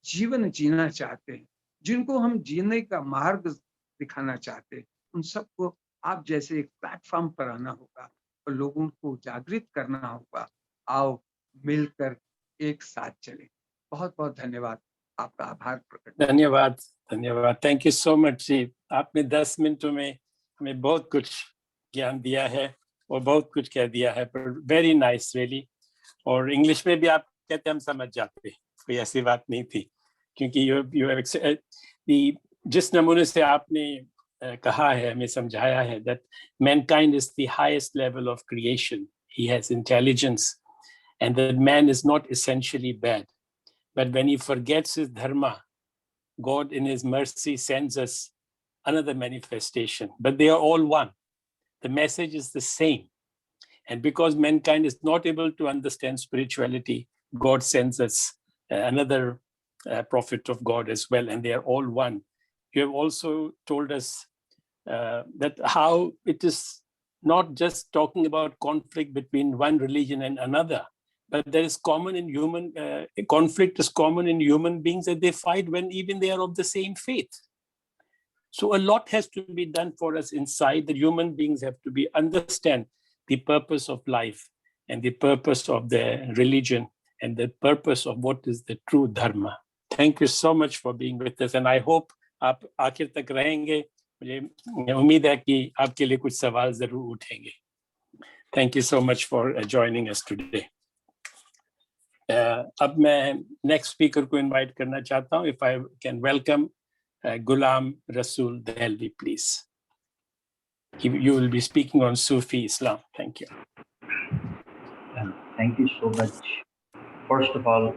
जीवन जीना चाहते हैं, जिनको हम जीने का मार्ग दिखाना चाहते हैं, उन सबको आप जैसे एक प्लेटफॉर्म पर आना होगा और लोगों को जागृत करना होगा। आओ मिलकर एक साथ चले। बहुत बहुत धन्यवाद, आपका आभार प्रकट। धन्यवाद, धन्यवाद, थैंक यू सो मच जी। आपने 10 मिनटों में हमें बहुत कुछ ज्ञान दिया है और बहुत कुछ कह दिया है, पर वेरी नाइस रियली। और इंग्लिश में भी आप कहते हम समझ जाते, कोई ऐसी बात नहीं थी, क्योंकि जिस नमूने से आपने कहा है, हमें समझाया है, that mankind is the highest level of creation. He has intelligence, and that man is not essentially bad. But when he forgets his dharma, God in his mercy sends us another manifestation. But they are all one. The message is the same. And because mankind is not able to understand spirituality, God sends us another prophet of God as well, and they are all one. You have also told us that how it is not just talking about conflict between one religion and another, but there is common in human, conflict is common in human beings, that they fight when even they are of the same faith. So a lot has to be done for us inside. The human beings have to understand the purpose of life and the purpose of the religion and the purpose of what is the true dharma. Thank you so much for being with us, and I hope आप आखिर तक रहेंगे। मुझे उम्मीद है कि आपके लिए कुछ सवाल जरूर उठेंगे। Thank you so much for joining us today. अब मैं नेक्स्ट स्पीकर को इनवाइट करना चाहता हूँ। If I can welcome Ghulam Rasool Dehlvi, please. You will be speaking on Sufi-Islam. Thank you. Thank you so much. First of all,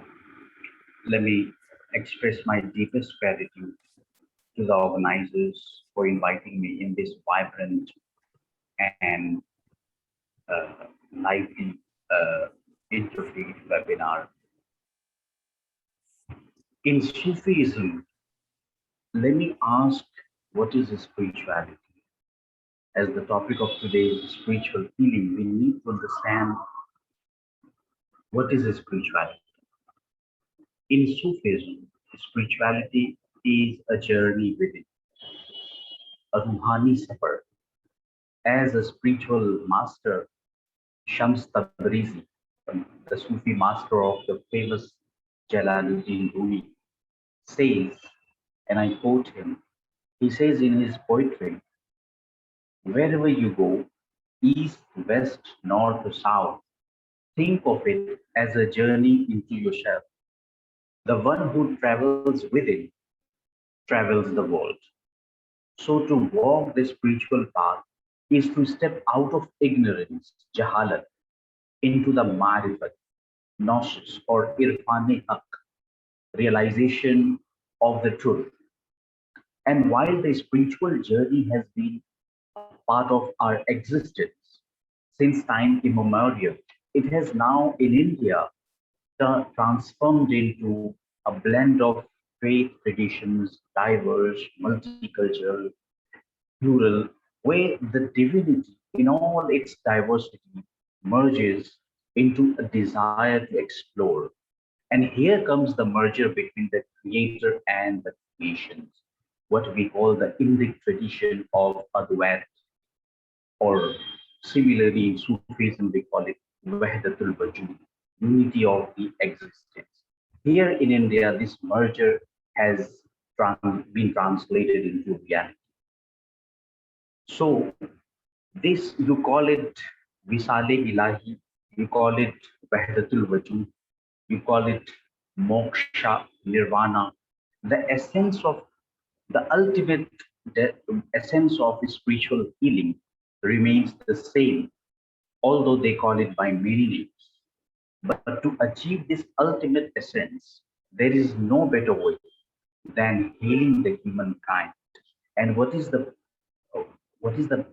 let me express my deepest gratitude to the organizers for inviting me in this vibrant and lively interfaith webinar. In Sufism, let me ask, what is spirituality? As the topic of today is spiritual healing, we need to understand what is spirituality. In Sufism, spirituality is a journey within, a ruhani safar. As a spiritual master, Shams Tabrizi, the Sufi master of the famous Jalaluddin Rumi, says, and I quote him, he says in his poetry, wherever you go, east, west, north, or south, think of it as a journey into yourself. The one who travels within travels the world. So to walk the spiritual path is to step out of ignorance, jahalat, into the marifat, gnosis, or irfan-e-haq, realization of the truth. And while the spiritual journey has been a part of our existence since time immemorial, it has now in India transformed into a blend of faith traditions, diverse, multicultural, plural, where the divinity in all its diversity merges into a desire to explore. And here comes the merger between the creator and the creations, what we call the Indic tradition of Advait, or similarly in Sufism we call it Wahdatul Wujud, unity of the existence. Here in India, this merger has been translated into reality. So this, you call it Visale Ilahi, you call it Wahdatul Wujud, you call it Moksha, Nirvana, the essence of the ultimate essence of spiritual healing remains the same, although they call it by many names. But to achieve this ultimate essence, there is no better way than healing the humankind. And what is the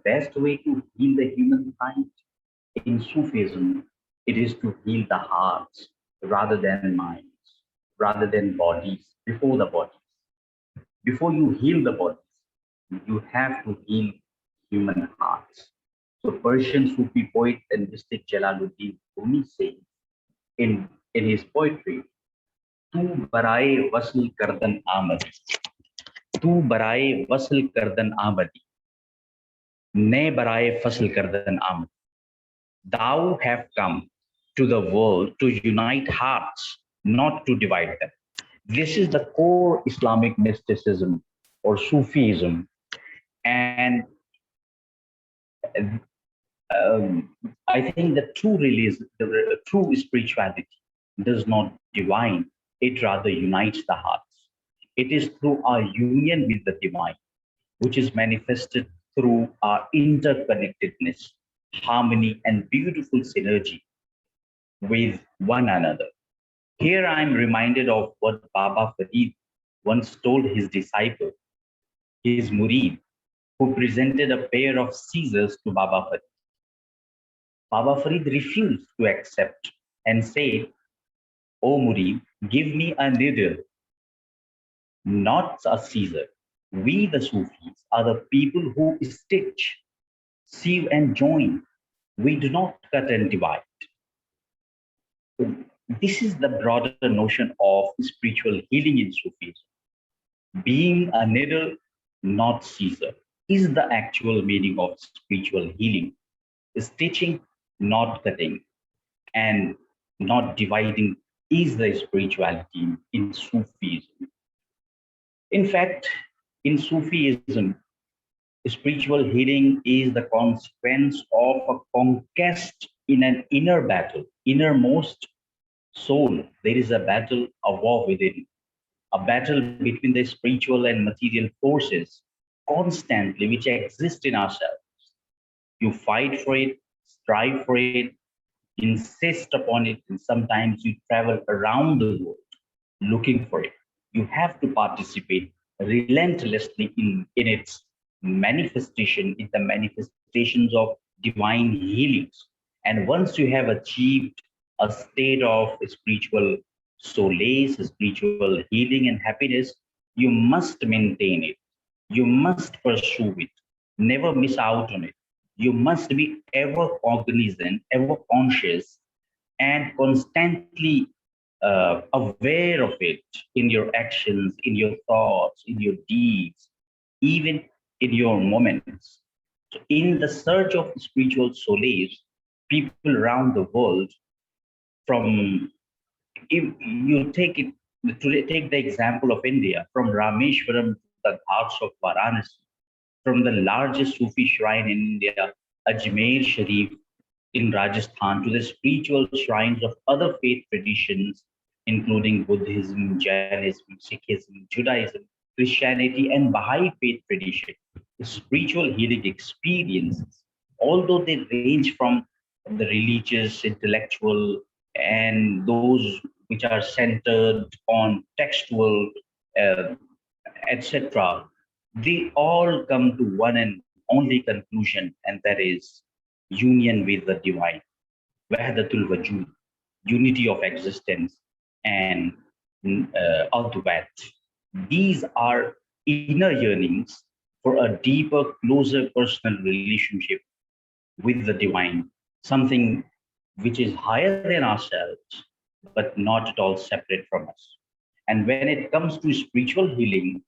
best way to heal the humankind? In Sufism, it is to heal the hearts rather than minds, rather than bodies, before the bodies. Before you heal the bodies, you have to heal human hearts. So Persian Sufi poet and mystic Jalaluddin Rumi says in his poetry, Tu baraye wasl kardan amadi, Tu baraye wasl kardan amadi, Ne baraye fasl kardan amadi. Thou have come to the world to unite hearts, not to divide them. This is the core Islamic mysticism or Sufism. And I think the true religion, the true spirituality does not divine, it rather unites the hearts. It is through our union with the divine, which is manifested through our interconnectedness, harmony, and beautiful synergy with one another. Here I am reminded of what Baba Farid once told his disciple, his murid, who presented a pair of scissors to Baba Farid. Baba Farid refused to accept and said, "O murid, give me a needle, not a scissor. We, the Sufis, are the people who stitch, sew, and join. We do not cut and divide." This is the broader notion of spiritual healing in Sufism. Being a needle, not scissor, is the actual meaning of spiritual healing. Stitching, not cutting, and not dividing is the spirituality in Sufism. In fact, in Sufism, spiritual healing is the consequence of a conquest in an inner battle, innermost soul. There is a battle, a war within, a battle between the spiritual and material forces constantly, which exist in ourselves. You fight for it, strive for it, insist upon it, and sometimes you travel around the world looking for it. You have to participate relentlessly in its manifestation, in the manifestations of divine healings. And once you have achieved a state of spiritual solace, spiritual healing and happiness, you must maintain it. You must pursue it. Never miss out on it. You must be ever cognizant, ever conscious, and constantly aware of it in your actions, in your thoughts, in your deeds, even in your moments. So in the search of spiritual solace, people around the world, from, if you take it, take the example of India, from Rameshwaram to the Ghats of Varanasi, from the largest Sufi shrine in India, Ajmer Sharif in Rajasthan, to the spiritual shrines of other faith traditions, including Buddhism, Jainism, Sikhism, Judaism, Christianity, and Baha'i faith tradition. The spiritual healing experiences, although they range from the religious, intellectual, and those which are centered on textual, etc., they all come to one and only conclusion, and that is union with the divine, Wahdatul Wajud, unity of existence, and Advait. These are inner yearnings for a deeper, closer personal relationship with the divine, something which is higher than ourselves, but not at all separate from us. And when it comes to spiritual healing,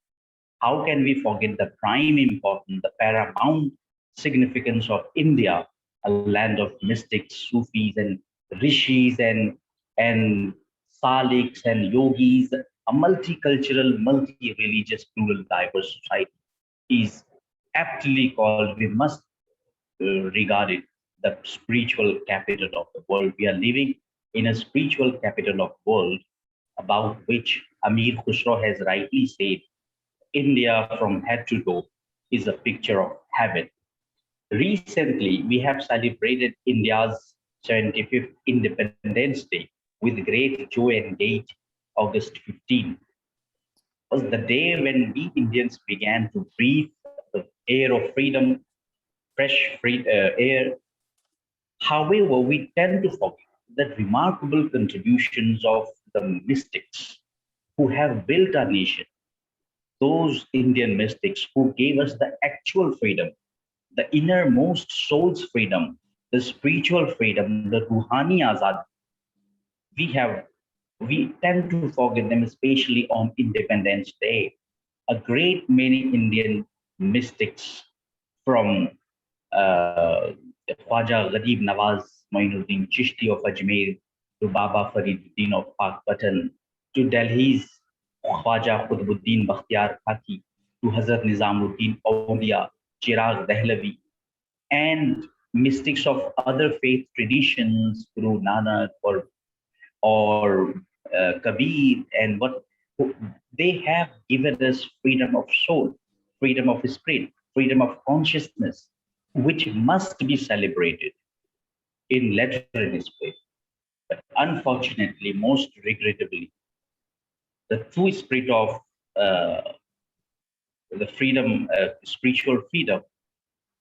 how can we forget the prime importance, the paramount significance of India, a land of mystics, Sufis, and rishis, and saliks and yogis, a multicultural, multi-religious, plural, diverse society is aptly called, we must regard it, the spiritual capital of the world. We are living in a spiritual capital of the world, about which Amir Khusro has rightly said, India from head to toe is a picture of heaven. Recently, we have celebrated India's 75th Independence Day with great joy and gaiety. August 15 was the day when we Indians began to breathe the air of freedom, fresh air. However, we tend to forget the remarkable contributions of the mystics who have built our nation, those Indian mystics who gave us the actual freedom, the innermost soul's freedom, the spiritual freedom, the Ruhani Azad. We tend to forget them, especially on Independence Day. A great many Indian mystics, from Khwaja Gharib Nawaz Moinuddin Chishti of Ajmer, to Baba Fariduddin of Pakpatan, to Delhi's Khwaja Qutbuddin Bakhtiyar Khaki, to Hazrat Nizamuddin Auliya, Chirag Dehlavi, and mystics of other faith traditions, Guru Nanak or Kabir, and what they have given us freedom of soul, freedom of spirit, freedom of consciousness, which must be celebrated in letter and spirit. But unfortunately, most regrettably, the true spirit of the freedom, spiritual freedom,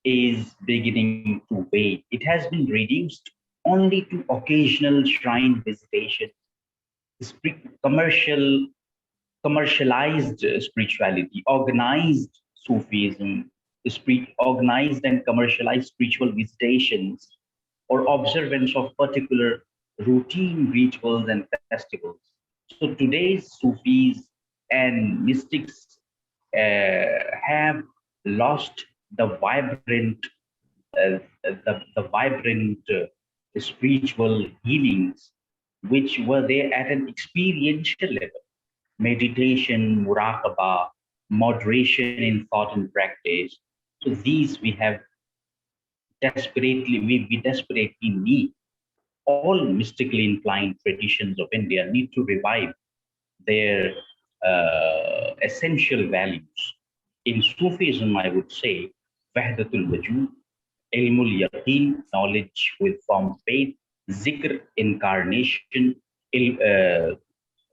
is beginning to wane. It has been reduced only to occasional shrine visitation, commercialized spirituality, organized Sufism, organized and commercialized spiritual visitations, or observance of particular routine rituals and festivals. So today's Sufis and mystics have lost the vibrant, spiritual healings which were there at an experiential level. Meditation, muraqabah, moderation in thought and practice. So these we desperately need. All mystically inclined traditions of India need to revive their essential values. In Sufism, I would say, Wahdatul Wajud, ilmul yaqeen, knowledge with firm faith, zikr, incarnation,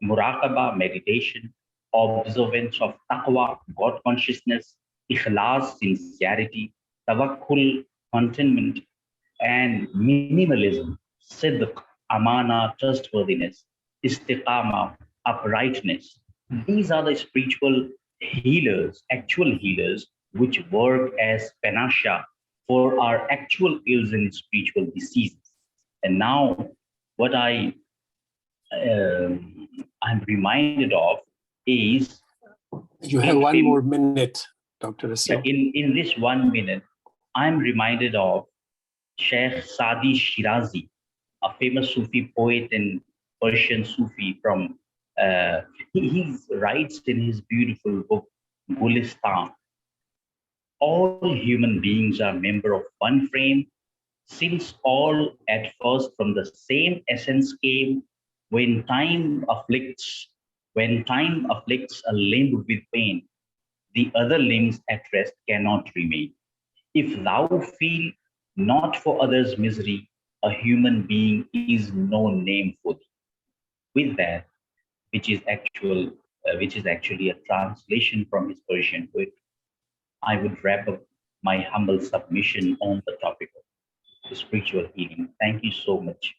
muraqaba, meditation, observance of taqwa, God consciousness, ikhlas, sincerity, tawakkul, contentment, and minimalism, sidq, amana, trustworthiness, istiqama, uprightness. These are the spiritual healers, actual healers, which work as panacea for our actual ills and spiritual diseases. And now, what I'm reminded of is You have one more minute, Dr. Rasool. in this 1 minute, I'm reminded of Sheikh Sadi Shirazi, a famous Sufi poet and Persian Sufi from, he writes in his beautiful book, Gulistan, all human beings are member of one frame, since all at first from the same essence came. When time afflicts a limb with pain, the other limbs at rest cannot remain. If thou feel not for others' misery, a human being is no name for thee. With that, which is actually a translation from his Persian poet, I would wrap up my humble submission on the topic of spiritual healing. Thank you so much.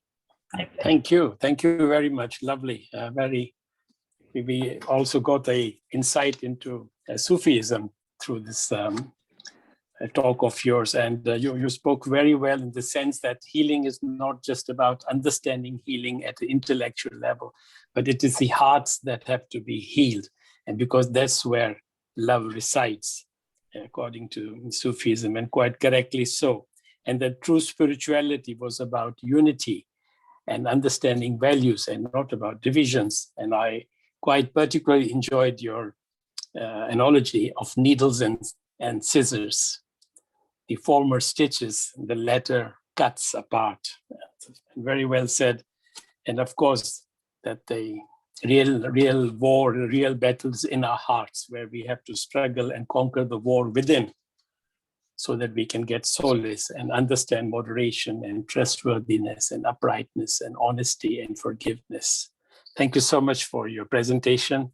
Thank you very much. Lovely. We also got a insight into Sufism through this talk of yours, and you spoke very well in the sense that healing is not just about understanding healing at the intellectual level, but it is the hearts that have to be healed, and because that's where love resides, according to Sufism, and quite correctly so. And that true spirituality was about unity and understanding values and not about divisions. And I quite particularly enjoyed your analogy of needles and scissors. The former stitches, the latter cuts apart. Very well said. And of course, that the real war, real battles in our hearts, where we have to struggle and conquer the war within, so that we can get solace and understand moderation and trustworthiness and uprightness and honesty and forgiveness. Thank you so much for your presentation.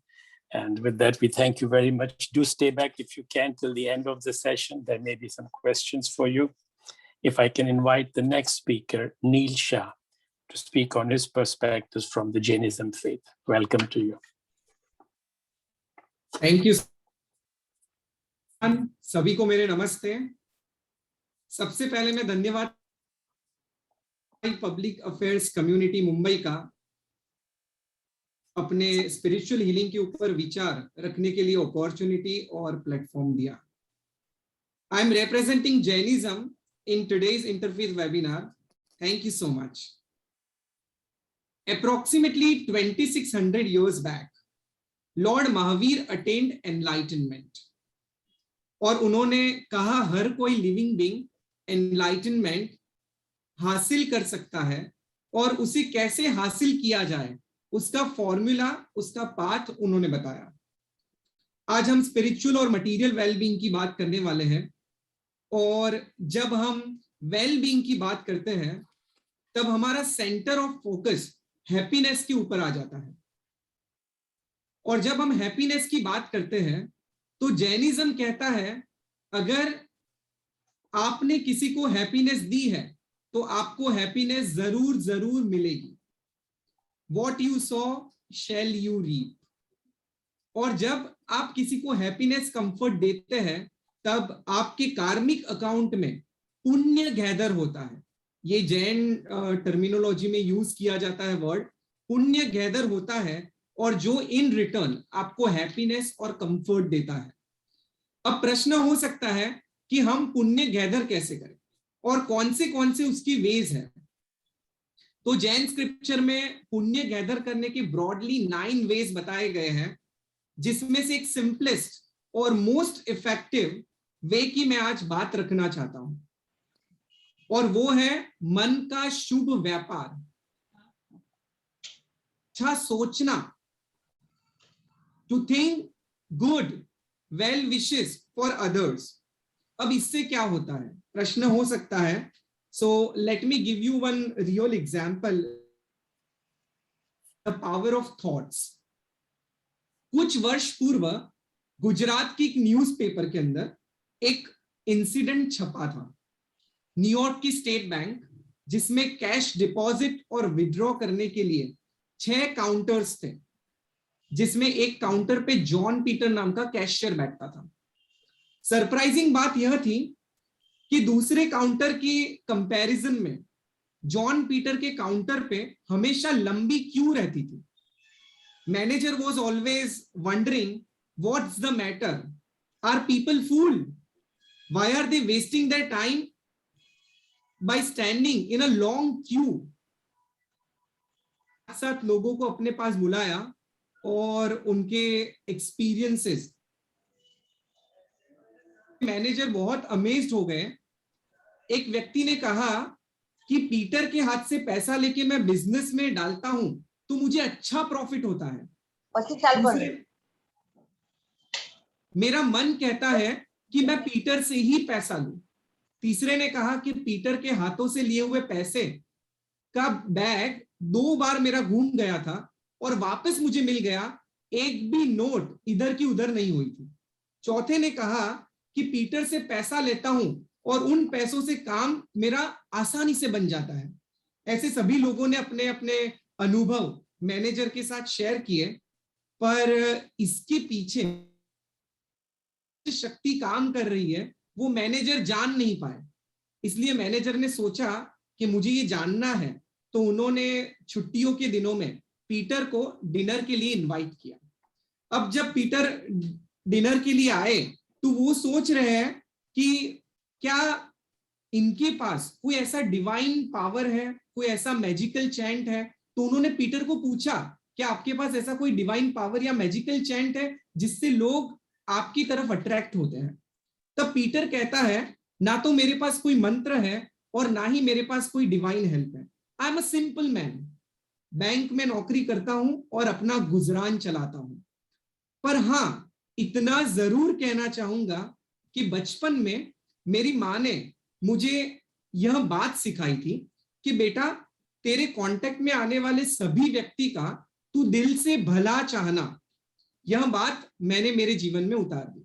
And with that, we thank you very much. Do stay back if you can till the end of the session. There may be some questions for you. If I can invite the next speaker, Neel Shah, to speak on his perspectives from the Jainism faith. Welcome to you. Thank you. सभी को मेरे नमस्ते। सबसे पहले मैं धन्यवाद public affairs community Mumbai का अपने स्पिरिचुअल हीलिंग के ऊपर विचार रखने के लिए अपॉर्चुनिटी और प्लेटफॉर्म दिया। I am representing Jainism in today's interfaith webinar. Thank you so much. Approximately 2600 years back, Lord Mahavir attained enlightenment. और उन्होंने कहा हर कोई लिविंग बीइंग एनलाइटनमेंट हासिल कर सकता है, और उसे कैसे हासिल किया जाए उसका फॉर्मूला, उसका पाथ उन्होंने बताया। आज हम स्पिरिचुअल और मटेरियल वेलबींग की बात करने वाले हैं, और जब हम वेलबींग की बात करते हैं तब हमारा सेंटर ऑफ फोकस हैप्पीनेस के ऊपर आ जाता है। और जब हम हैप्पीनेस की बात करते हैं तो जैनिज्म कहता है अगर आपने किसी को हैप्पीनेस दी है तो आपको हैप्पीनेस जरूर जरूर मिलेगी। What you sow shall you reap। और जब आप किसी को हैप्पीनेस कंफर्ट देते हैं तब आपके कार्मिक अकाउंट में पुण्य गैदर होता है। ये जैन टर्मिनोलॉजी में यूज किया जाता है वर्ड, पुण्य गैदर होता है, और जो इन रिटर्न आपको हैप्पीनेस और कंफर्ट देता है। अब प्रश्न हो सकता है कि हम पुण्य गैदर कैसे करें और कौन से उसकी वेज है। तो जैन स्क्रिप्चर में पुण्य गैदर करने के ब्रॉडली 9 वेज बताए गए हैं, जिसमें से एक सिंपलेस्ट और मोस्ट इफेक्टिव वे की मैं आज बात रखना चाहता हूं, और वो है मन का शुभ व्यापार। अच्छा सोचना, to think good, well wishes for others, अब इससे क्या होता है, प्रश्न हो सकता है. So let me give you one real example, the power of thoughts. कुछ वर्ष पूर्व गुजरात की एक न्यूज़पेपर के अंदर एक इंसिडेंट छपा था. न्यूयॉर्क की स्टेट बैंक, जिसमें कैश डिपॉजिट और विड्रॉ करने के लिए 6 काउंटर्स थे, जिसमें एक काउंटर पे जॉन पीटर नाम का कैशियर बैठता था. सरप्राइजिंग बात यह थी कि दूसरे काउंटर की कंपैरिजन में जॉन पीटर के काउंटर पे हमेशा लंबी क्यू रहती थी. Manager was always wondering what's the matter, are people fooled, why are they wasting their time by standing in a long queue. साथ लोगों को अपने पास बुलाया और उनके एक्सपीरियंसेस, मैनेजर बहुत अमेज्ड हो गए. एक व्यक्ति ने कहा कि पीटर के हाथ से पैसा लेके मैं बिजनेस में डालता हूं तो मुझे अच्छा प्रॉफिट होता है. मेरा मन कहता है कि मैं पीटर से ही पैसा लूं. तीसरे ने कहा कि पीटर के हाथों से लिए हुए पैसे का बैग 2 बार मेरा घूम गया था और वापस मुझे मिल गया, एक भी नोट इधर की उधर नहीं हुई थी. चौथे ने कहा कि पीटर से पैसा लेता हूं और उन पैसों से काम मेरा आसानी से बन जाता है. ऐसे सभी लोगों ने अपने अपने अनुभव मैनेजर के साथ शेयर किए, पर इसके पीछे शक्ति काम कर रही है वो मैनेजर जान नहीं पाए. इसलिए मैनेजर ने सोचा कि मुझे ये जानना है, तो उन्होंने छुट्टियों के दिनों में पीटर को डिनर के लिए इनवाइट किया. अब जब पीटर डिनर के लिए आए तो वो सोच रहे हैं कि क्या इनके पास कोई ऐसा डिवाइन पावर है, कोई ऐसा मैजिकल चैंट है. तो उन्होंने पीटर को पूछा, क्या आपके पास ऐसा कोई डिवाइन पावर या मैजिकल चैंट है जिससे लोग आपकी तरफ अट्रैक्ट होते हैं. तब पीटर कहता है, ना तो मेरे पास कोई मंत्र है और ना ही मेरे पास कोई डिवाइन हेल्प है. I am a simple man, bank में नौकरी करता हूं और अपना गुजरान चलाता हूं. पर हां, इतना जरूर कहना चाहूंगा कि बचपन में मेरी माँ ने मुझे यह बात सिखाई थी कि बेटा, तेरे कांटेक्ट में आने वाले सभी व्यक्ति का तू दिल से भला चाहना. यह बात मैंने मेरे जीवन में उतार दी.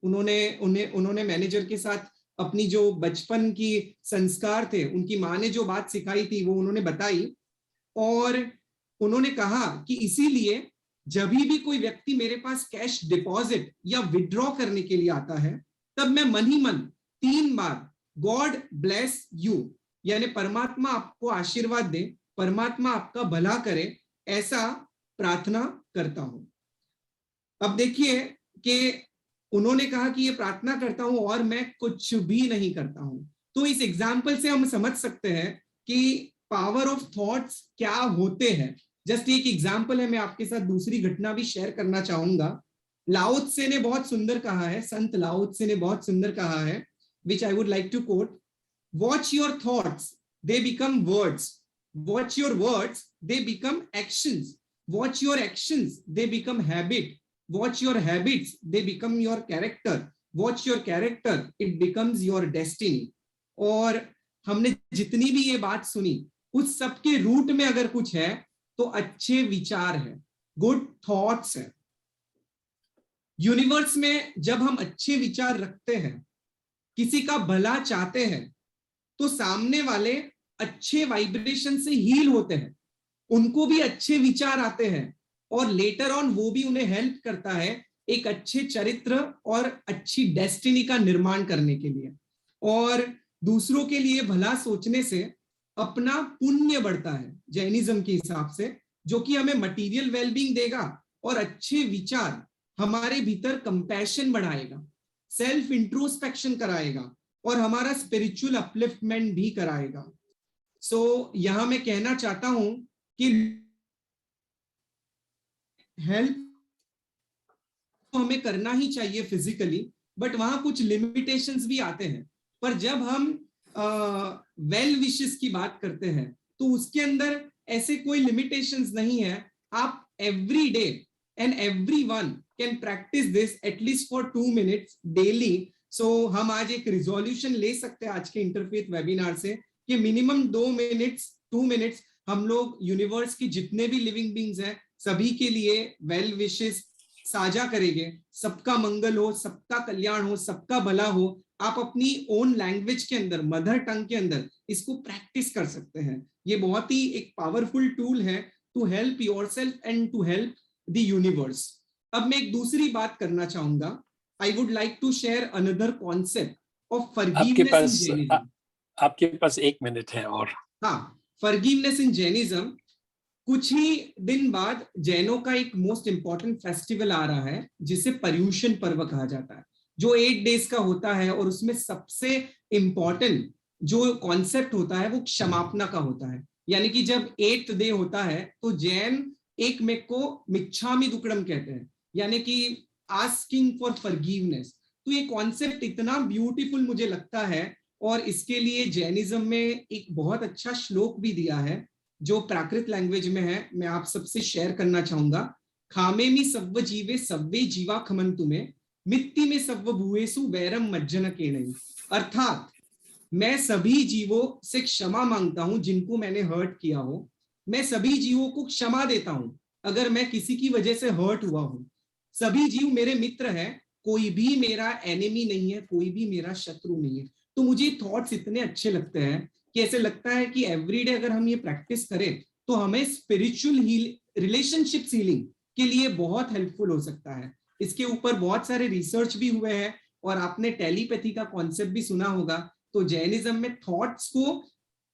उन्होंने मैनेजर के साथ अपनी जो बचपन की संस्कार थे, उनकी माँ ने जो बात सिखाई थी वो उन्होंने बताई, और उन्होंने कहा कि इसीलिए जब भी कोई व्यक्ति मेरे पास कैश डिपॉजिट या विड्रॉ करने के लिए आता है, तब मैं मन ही मन 3 बार गॉड ब्लेस यू, यानी परमात्मा आपको आशीर्वाद दे, परमात्मा आपका भला करे, ऐसा प्रार्थना करता हूं. अब देखिए कि उन्होंने कहा कि ये प्रार्थना करता हूं और मैं कुछ भी नहीं करता हूं. तो इस एग्जाम्पल से हम समझ सकते हैं कि पावर ऑफ थॉट्स क्या होते हैं. जस्ट एक एग्जाम्पल है, मैं आपके साथ दूसरी घटना भी शेयर करना चाहूंगा. लाओ त्से ने बहुत सुंदर कहा है, संत लाओ त्से ने बहुत सुंदर कहा है, which I would like to quote. Watch your thoughts, they become words. Watch your words, they become actions. Watch your actions, they become habit. Watch your habits, they become your character. Watch your character, it becomes your destiny. और हमने जितनी भी ये बात सुनी, उस सबके root में अगर कुछ है तो अच्छे विचार है, गुड थॉट्स है. यूनिवर्स में जब हम अच्छे विचार रखते हैं, किसी का भला चाहते हैं, तो सामने वाले अच्छे वाइब्रेशन से हील होते हैं, उनको भी अच्छे विचार आते हैं और लेटर ऑन वो भी उन्हें हेल्प करता है एक अच्छे चरित्र और अच्छी डेस्टिनी का निर्माण करने के लिए. और दूसरों के लिए भला सोचने से अपना पुण्य बढ़ता है जैनिज्म के हिसाब से, जो कि हमें मटेरियल वेलबींग देगा और अच्छे विचार हमारे भीतर कंपैशन बढ़ाएगा, सेल्फ इंट्रोस्पेक्शन कराएगा और हमारा स्पिरिचुअल अपलिफ्टमेंट भी कराएगा. सो यहां मैं कहना चाहता हूं कि हेल्प तो हमें करना ही चाहिए फिजिकली, बट वहां कुछ लिमिटेशंस भी आते हैं. पर जब हम वेल विशेस की बात करते हैं तो उसके अंदर ऐसे कोई लिमिटेशंस नहीं है. आप every day and everyone can practice this at least for 2 minutes daily, सो हम आज एक रिजोल्यूशन ले सकते हैं आज के इंटरफेथ वेबिनार से कि मिनिमम 2 मिनट्स हम लोग यूनिवर्स की जितने भी लिविंग बींग्स हैं सभी के लिए वेल विशेस साझा करेंगे। सबका मंगल हो, सबका कल्याण हो, सबका भला हो। आप अपनी ओन लैंग्वेज के अंदर, मदर टंग के अंदर इसको प्रैक्टिस कर सकते हैं। ये बहुत ही एक पावरफुल टूल है to help yourself and to help the universe. अब मैं एक दूसरी बात करना चाहूंगा। I would like to share another concept of forgiveness in Jainism. आपके पास 1 मिनट है और। हाँ, फॉरगिवनेस इन जैनिज्म। कुछ ही दिन बाद जैनों का एक मोस्ट इंपॉर्टेंट फेस्टिवल आ रहा है जिसे पर्यूषण पर्व कहा जाता है, जो 8 डेज का होता है। और उसमें सबसे इंपॉर्टेंट जो कॉन्सेप्ट होता है वो क्षमापना का होता है। यानी कि जब 8th डे होता है तो जैन एक में को मिच्छामि दुक्कडम कहते हैं, यानी कि आस्किंग फॉर फॉरगिवनेस। तो ये कॉन्सेप्ट इतना ब्यूटीफुल मुझे लगता है, और इसके लिए जैनिज्म में एक बहुत अच्छा श्लोक भी दिया है जो प्राकृत लैंग्वेज में है। मैं आप सबसे शेयर करना चाहूंगा। खामेमि सव्व जीवे सव्वे जीवा खमंतु में मित्ति में सव्व भूएसु वैरम मज्जन के नहीं। अर्थात मैं सभी जीवों से क्षमा मांगता हूं जिनको मैंने हर्ट किया हो। मैं सभी जीवों को क्षमा देता हूं अगर मैं किसी की वजह से हर्ट हुआ हूं। सभी जीव मेरे मित्र हैं, कोई भी मेरा एनिमी नहीं है, कोई भी मेरा शत्रु नहीं है। तो मुझे थॉट्स इतने अच्छे लगते हैं कि ऐसे लगता है कि एवरीडे अगर हम ये प्रैक्टिस करें तो हमें स्पिरिचुअल रिलेशनशिप हीलिंग के लिए बहुत हेल्पफुल हो सकता है। इसके ऊपर बहुत सारे रिसर्च भी हुए हैं, और आपने टेलीपैथी का कॉन्सेप्ट भी सुना होगा। तो जैनिज्म में थॉट्स को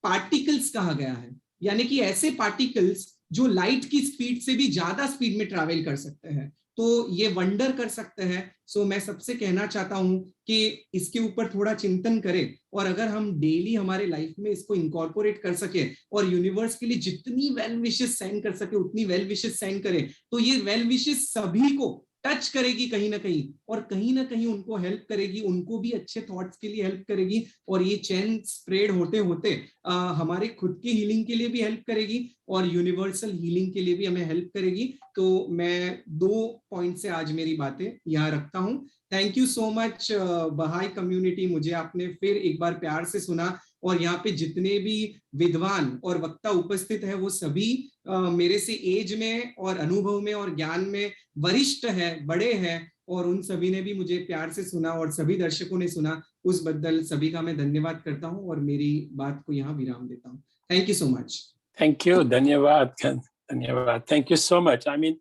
पार्टिकल्स कहा गया है, यानी कि ऐसे पार्टिकल्स जो लाइट की स्पीड से भी ज्यादा स्पीड में ट्रैवल कर सकते हैं, तो ये वंडर कर सकते हैं। सो मैं सबसे कहना चाहता हूं कि इसके ऊपर थोड़ा चिंतन करें, और अगर हम डेली हमारे लाइफ में इसको इंकॉर्पोरेट कर सके और यूनिवर्स के लिए जितनी वेल विशेस सेंड कर सके उतनी वेल विशेस सेंड करें, तो ये वेल विशेस सभी को टच करेगी कहीं ना कहीं, और कहीं ना कहीं उनको हेल्प करेगी, उनको भी अच्छे थॉट्स के लिए हेल्प करेगी, और ये चेन स्प्रेड होते होते हमारे खुद की हीलिंग के लिए भी हेल्प करेगी और यूनिवर्सल हीलिंग के लिए भी हमें हेल्प करेगी। तो मैं 2 पॉइंट से आज मेरी बातें यहाँ रखता हूँ। थैंक यू सो मच बहाई कम्युनिटी, मुझे आपने फिर एक बार प्यार से सुना, और यहाँ पे जितने भी विद्वान और वक्ता उपस्थित है वो सभी मेरे से एज में और अनुभव में और ज्ञान में वरिष्ठ है, बड़े हैं, और उन सभी ने भी मुझे प्यार से सुना और सभी दर्शकों ने सुना। उस बदल सभी का मैं धन्यवाद करता हूँ और मेरी बात को यहाँ विराम देता हूँ। Thank you so much. Thank you, धन्यवाद, धन्यवाद। Thank you so much. I mean,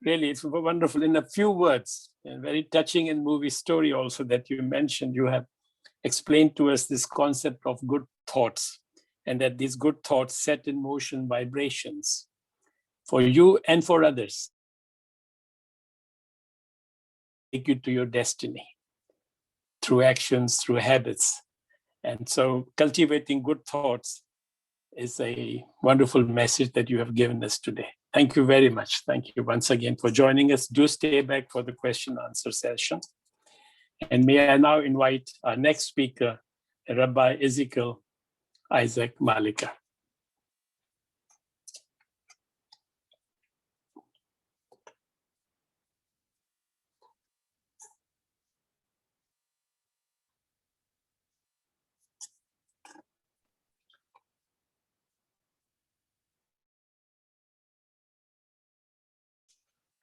really, it's wonderful. In a few words, a very touching and movie story also that you mentioned, you have explained to us this concept of good thoughts, and that these good thoughts set in motion vibrations for you and for others, take you to your destiny through actions, through habits. And so cultivating good thoughts is a wonderful message that you have given us today. Thank you very much. Thank you once again for joining us. Do stay back for the question answer session. And may I now invite our next speaker, Rabbi Ezekiel Isaac Malekar.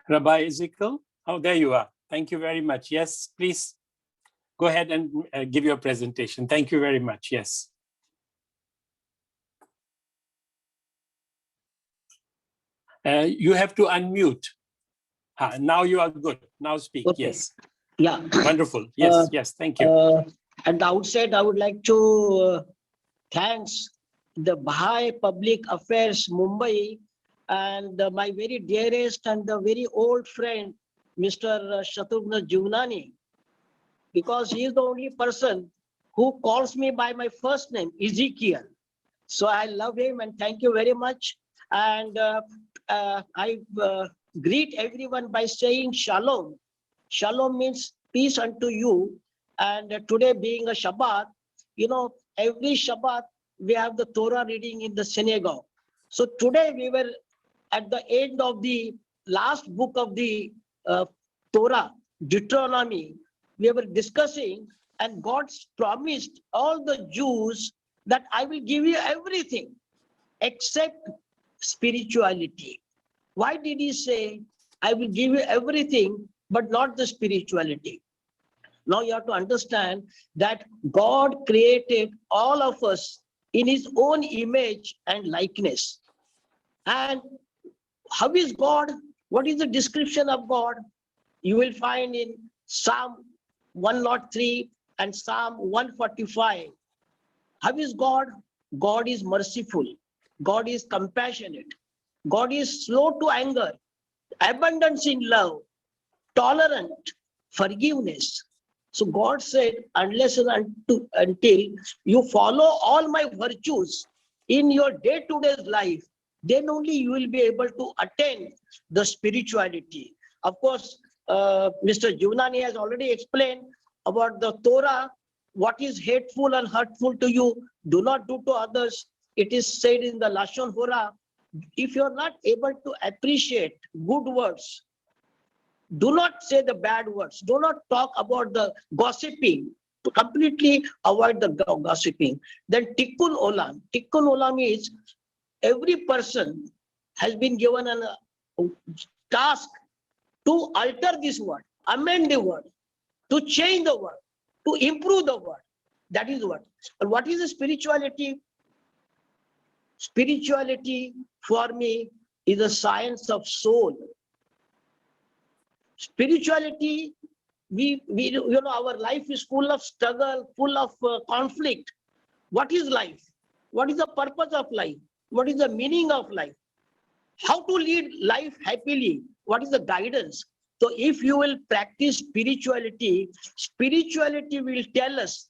Rabbi Ezekiel, oh, there you are. Thank you very much. Yes, please go ahead and give your presentation. Thank you very much. Yes. You have to unmute. Now you are good. Now speak. Okay. Yes. Yeah. Wonderful. Yes, yes. Thank you. At the outset, I would like to thanks the Baha'i Public Affairs Mumbai and my very dearest and the very old friend, Mr. Shatrugna Juvnani, because he is the only person who calls me by my first name, Ezekiel. So I love him and thank you very much. And I greet everyone by saying Shalom. Shalom means peace unto you. And today being a Shabbat, you know, every Shabbat we have the Torah reading in the synagogue. So today we were at the end of the last book of the Torah, Deuteronomy. We were discussing And God promised all the Jews that I will give you everything except spirituality. Why did he say, I will give you everything, but not the spirituality? Now you have to understand that God created all of us in his own image and likeness. And how is God? What is the description of God? You will find in Psalm 103 and Psalm 145. How is God? God is merciful. God is compassionate. God is slow to anger, abundance in love, tolerant, forgiveness. So God said, unless and until you follow all my virtues in your day-to-day life, then only you will be able to attain the spirituality. Of course, Mr. Junani has already explained about the Torah. What is hateful and hurtful to you, do not do to others. It is said in the Lashon Hora, if you are not able to appreciate good words, do not say the bad words. Do not talk about the gossiping. To completely avoid the gossiping. Then tikkun olam. Tikkun olam is every person has been given a task to alter this word, amend the word, to change the word, to improve the word. That is what. And what is the spirituality? Spirituality for me is a science of soul. Spirituality, our life is full of struggle, full of conflict. What is life? What is the purpose of life? What is the meaning of life? How to lead life happily? What is the guidance? So if you will practice spirituality, spirituality will tell us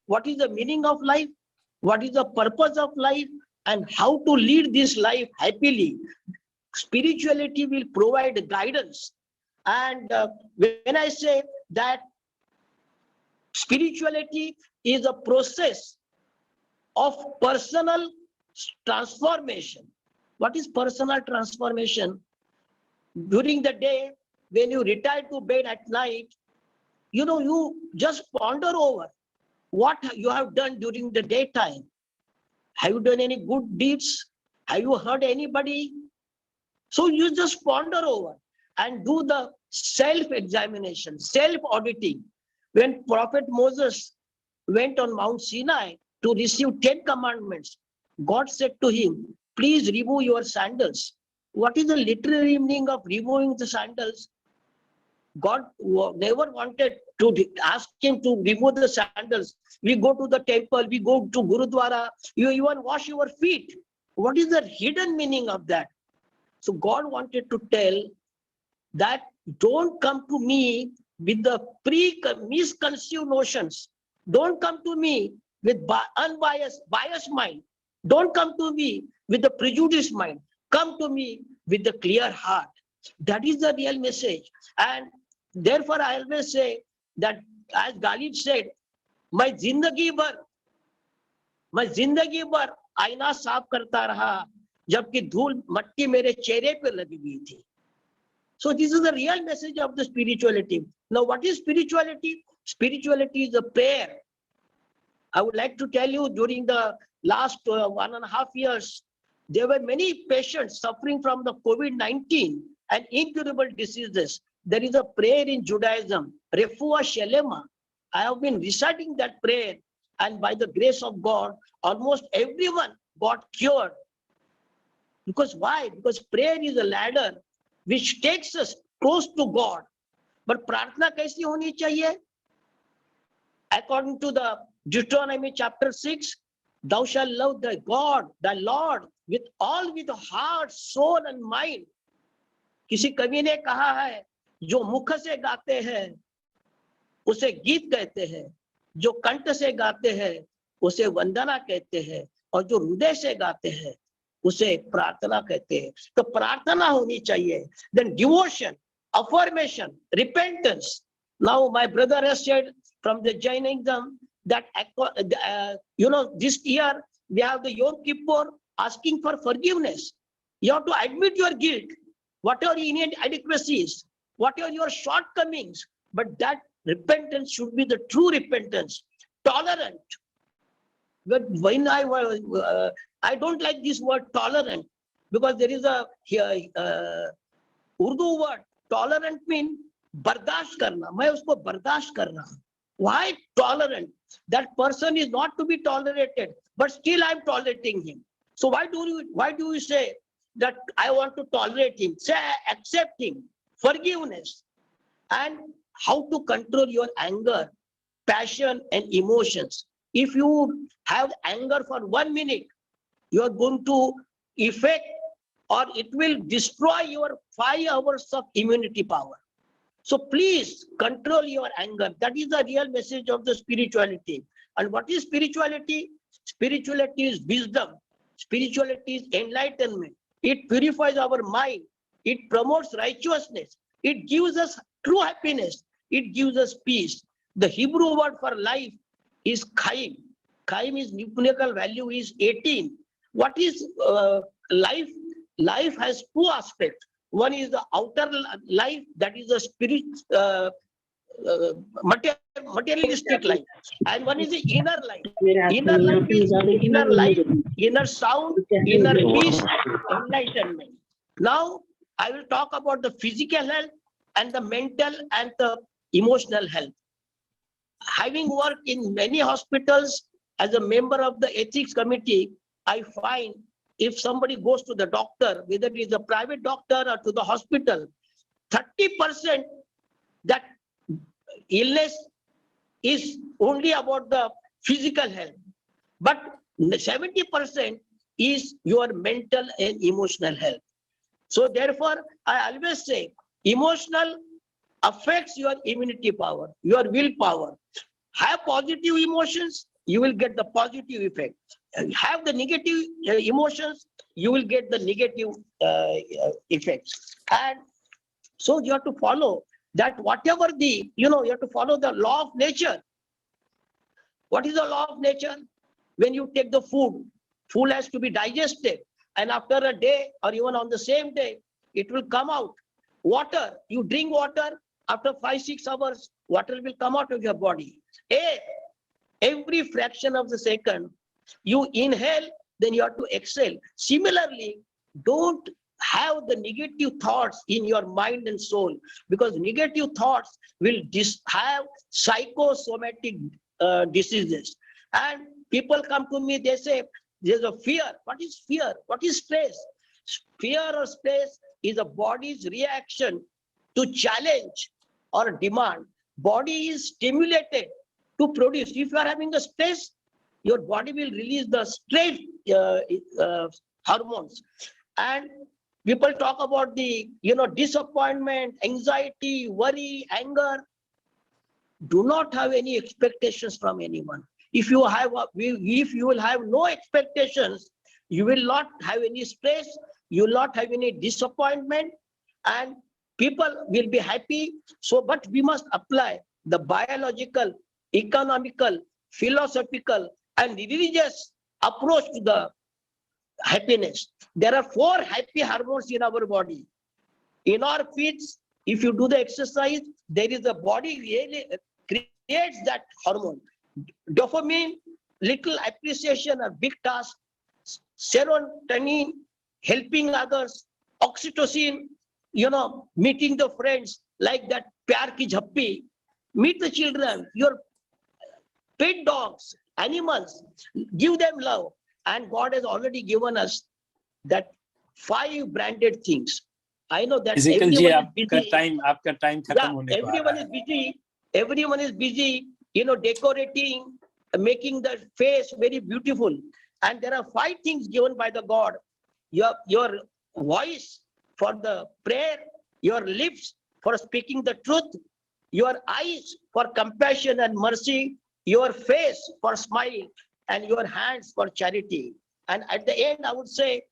what is the meaning of life, what is the purpose of life, and how to lead this life happily. Spirituality will provide guidance. And when I say that spirituality is a process of personal transformation. What is personal transformation? During the day, when you retire to bed at night, you just ponder over what you have done during the daytime. Have you done any good deeds? Have you hurt anybody? So you just ponder over and do the self-examination, self-auditing. When Prophet Moses went on Mount Sinai to receive 10 commandments, God said to him, please remove your sandals. What is the literary meaning of removing the sandals? God never wanted to ask him to remove the sandals. We go to the temple, we go to Gurudwara, you even wash your feet. What is the hidden meaning of that? So God wanted to tell that don't come to me with the misconceived notions. Don't come to me with biased mind. Don't come to me with the prejudiced mind. Come to me with the clear heart. That is the real message. And therefore, I always say that, as Ghalib said, my zindagi bhar आईना साफ करता रहा जबकि धूल मट्टी मेरे चेहरे पे लगी हुई थी. So this is the real message of the spirituality. Now, what is spirituality? Spirituality is a prayer. I would like to tell you, during the last 1.5 years, there were many patients suffering from the COVID-19 and incurable diseases. There is a prayer in Judaism, Refuah Shelema. I have been reciting that prayer, and by the grace of God, almost everyone got cured. Because why? Because prayer is a ladder which takes us close to God. But prarthana kaisi honi chahiye? According to the Deuteronomy chapter 6, thou shalt love thy God, thy Lord, with heart, soul and mind. किसी कवि ने कहा है, जो मुख से गाते हैं उसे गीत कहते हैं, जो कंठ से गाते हैं उसे वंदना कहते हैं, और जो हृदय से गाते हैं उसे प्रार्थना कहते हैं. तो प्रार्थना होनी चाहिए. Then devotion, affirmation, repentance. Now my brother has said from the Jainism that this year we have the Yom Kippur, asking for forgiveness. You have to admit your guilt, whatever your inadequacies, whatever your shortcomings, but that Repentance should be the true repentance, tolerant. But when I don't like this word tolerant, because there is a Urdu word, tolerant means bardasht karna. Main usko bardasht kar raha. Why tolerant? That person is not to be tolerated, but still I am tolerating him. So why do you say that I want to tolerate him? Say accept him, forgiveness, and how to control your anger, passion, and emotions. If you have anger for 1 minute, you are going to affect, or it will destroy your 5 hours of immunity power. So please control your anger. That is the real message of the spirituality. And what is spirituality? Spirituality is wisdom. Spirituality is enlightenment. It purifies our mind. It promotes righteousness. It gives us true happiness. It gives us peace. The Hebrew word for life is chaim. Chaim is numerical value is 18. What is life? Life has 2 aspects. One is the outer life, that is the spirit, materialistic life, and one is the inner life. Inner life is inner life, inner sound, inner peace, enlightenment. Now I will talk about the physical health and the mental and the emotional health. Having worked in many hospitals as a member of the ethics committee, I find if somebody goes to the doctor, whether it is a private doctor or to the hospital, 30% that illness is only about the physical health, but 70% is your mental and emotional health. So therefore, I always say, emotional affects your immunity power, your willpower. Have positive emotions, you will get the positive effect. Have the negative emotions, you will get the negative effects. And so you have to follow that whatever you have to follow the law of nature. What is the law of nature? When you take the food has to be digested, and after a day or even on the same day, it will come out. Water, you drink water, after 5-6 hours, water will come out of your body. Air, every fraction of the second, you inhale, then you have to exhale. Similarly, don't have the negative thoughts in your mind and soul, because negative thoughts will have psychosomatic diseases. And people come to me, they say, there's a fear. What is fear? What is stress? Fear or stress is a body's reaction to challenge or demand. Body is stimulated to produce. If you are having a stress, your body will release the stress hormones. And people talk about the disappointment, anxiety, worry, anger. Do not have any expectations from anyone. If you will have no expectations, you will not have any stress, you will not have any disappointment, and people will be happy. So, but we must apply the biological, economical, philosophical, and religious approach to the happiness. There are 4 happy hormones in our body. In our feet, if you do the exercise, there is a body really creates that hormone. Dopamine, little appreciation or big task. Serotonin, helping others. Oxytocin, meeting the friends, like that pyar ki jhappi. Meet the children, your pet dogs, animals, give them love. And God has already given us that 5 branded things. I know that Ezekiel ji, everyone is busy. Everyone is busy, decorating, making the face very beautiful. And there are 5 things given by the God. Your voice for the prayer, your lips for speaking the truth, your eyes for compassion and mercy, your face for smile, and your hands for charity. And at the end, I would say,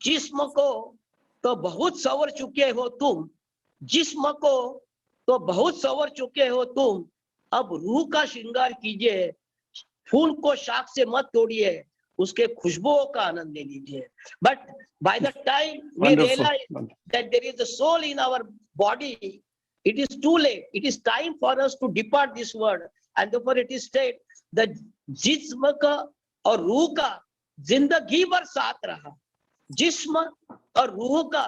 जिस्म को तो बहुत सवर चुके हो तुम, जिस्म को तो बहुत सवर चुके हो तुम, अब रूह का श्रृंगार कीजिए, फूल को शाख से मत तोड़िए, उसके खुशबुओं का आनंद ले लीजिए. But by the time we realize that there is a soul in our body, It is too late. It is time for us to depart this world. And therefore it is said that जिस्म का और रूह का जिंदगी भर साथ रहा, जिस्म और रूह का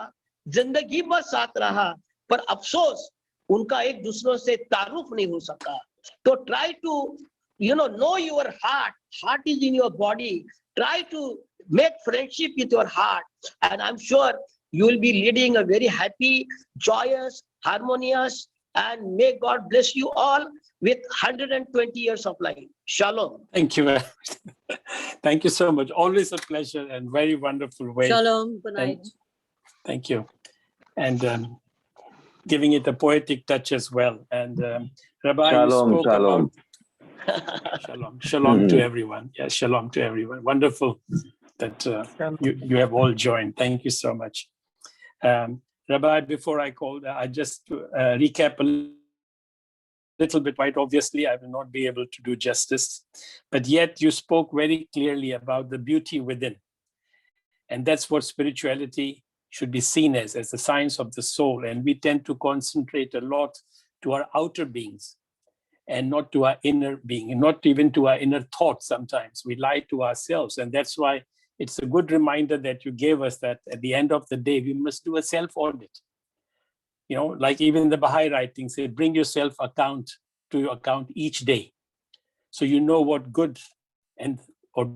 जिंदगी भर साथ रहा, पर अफसोस उनका एक दूसरों से तारुफ नहीं हो सका. तो try to know your heart. Heart is in your body. Try to make friendship with your heart, and I'm sure you will be leading a very happy, joyous, harmonious, and may God bless you all with 120 years of life. Shalom. Thank you. Thank you so much. Always a pleasure and very wonderful way. Shalom. Good night. Thank you. And giving it a poetic touch as well. And Rabbi, Shalom, you spoke shalom. about shalom to everyone. Yeah, shalom to everyone. Wonderful that you have all joined. Thank you so much. Rabbi, before I call, I just recap a little bit. Quite obviously, I will not be able to do justice, but yet you spoke very clearly about the beauty within. And that's what spirituality should be seen as the science of the soul. And we tend to concentrate a lot to our outer beings and not to our inner being, and not even to our inner thoughts. Sometimes we lie to ourselves. And that's why it's a good reminder that you gave us that at the end of the day, we must do a self-audit. Like even the Baha'i writings say, bring your self-account to your account each day. So you know what good or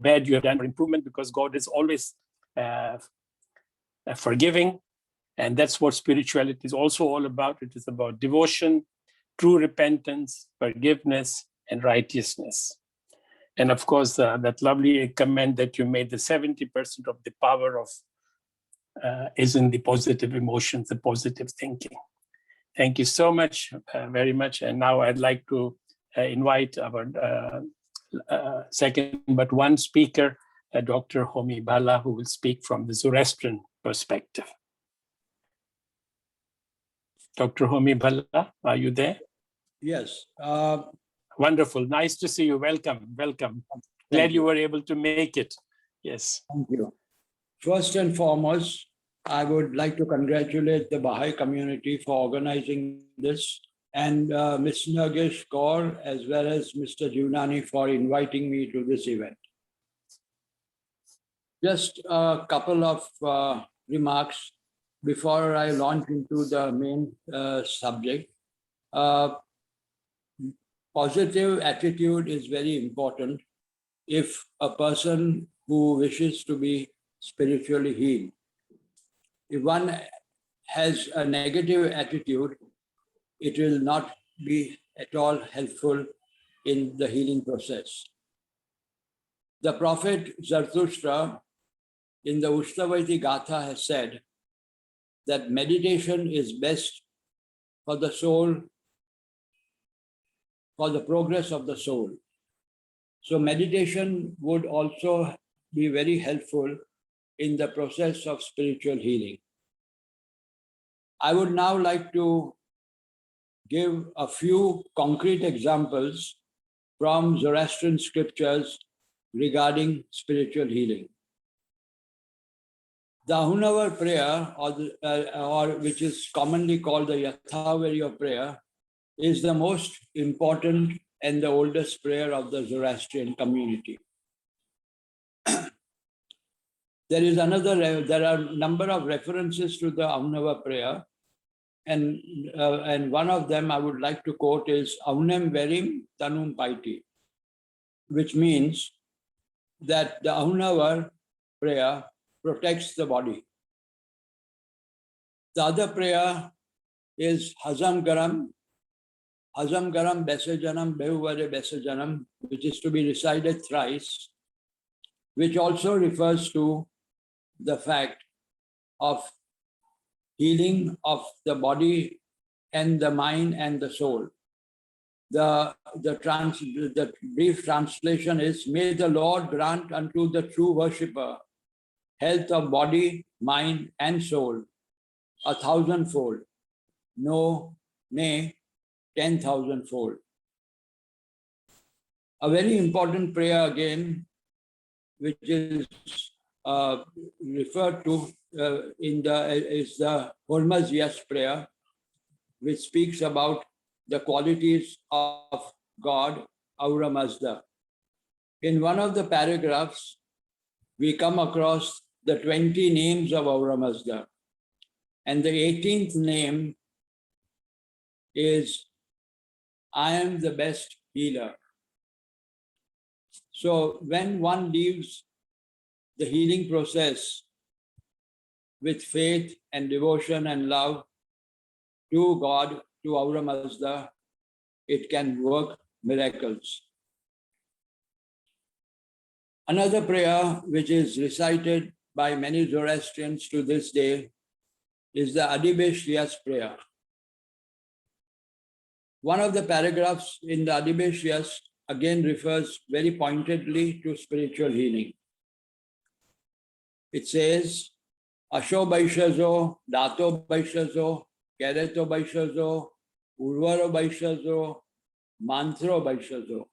bad you have done for improvement, because God is always forgiving. And that's what spirituality is also all about. It is about devotion, true repentance, forgiveness, and righteousness. And of course, that lovely comment that you made, the 70% of the power of is in the positive emotions, the positive thinking. Thank you so much, very much. And now I'd like to invite our second but one speaker, Dr. Homi Dhalla, who will speak from the Zoroastrian perspective. Dr. Homi Dhalla, are you there? Yes. Wonderful. Nice to see you. Welcome. Welcome. Glad you were able to make it. Yes. Thank you. First and foremost, I would like to congratulate the Baha'i community for organizing this, and Ms. Nagesh Kaur as well as Mr. Junani for inviting me to this event. Just a couple of remarks before I launch into the main subject. Positive attitude is very important if a person who wishes to be spiritually healed. If one has a negative attitude, it will not be at all helpful in the healing process. The prophet Zarathustra in the Ustavati Gatha has said that meditation is best for the soul, for the progress of the soul. So meditation would also be very helpful in the process of spiritual healing. I would now like to give a few concrete examples from Zoroastrian scriptures regarding spiritual healing. The Ahunavar prayer, or which is commonly called the Yathavarya prayer, is the most important and the oldest prayer of the Zoroastrian community. There are a number of references to the Ahunavar prayer, and one of them I would like to quote is Ahunem Verim Tanum Paiti, which means that the Ahunavar prayer protects the body. The other prayer is Hazam Garam Besajanam Behuvare Besajanam, which is to be recited thrice, which also refers to the fact of healing of the body and the mind and the soul. The brief translation is, may the Lord grant unto the true worshipper health of body, mind, and soul 1,000-fold. No, nay, 10,000-fold. A very important prayer again, which is referred to is the Hormuz Yes prayer, which speaks about the qualities of God, Ahura Mazda. In one of the paragraphs, we come across the 20 names of Ahura Mazda. And the 18th name is, I am the best healer. So when one leaves the healing process with faith and devotion and love to God, to Ahura Mazda, it can work miracles. Another prayer which is recited by many Zoroastrians to this day is the Adibesh Riyas prayer. One of the paragraphs in the Adibesh Riyas again refers very pointedly to spiritual healing. It says, Asho Baishazo, Dato Baishazo, Kereto Baishazo, Urvaro Baishazo, Mantro Baishazo.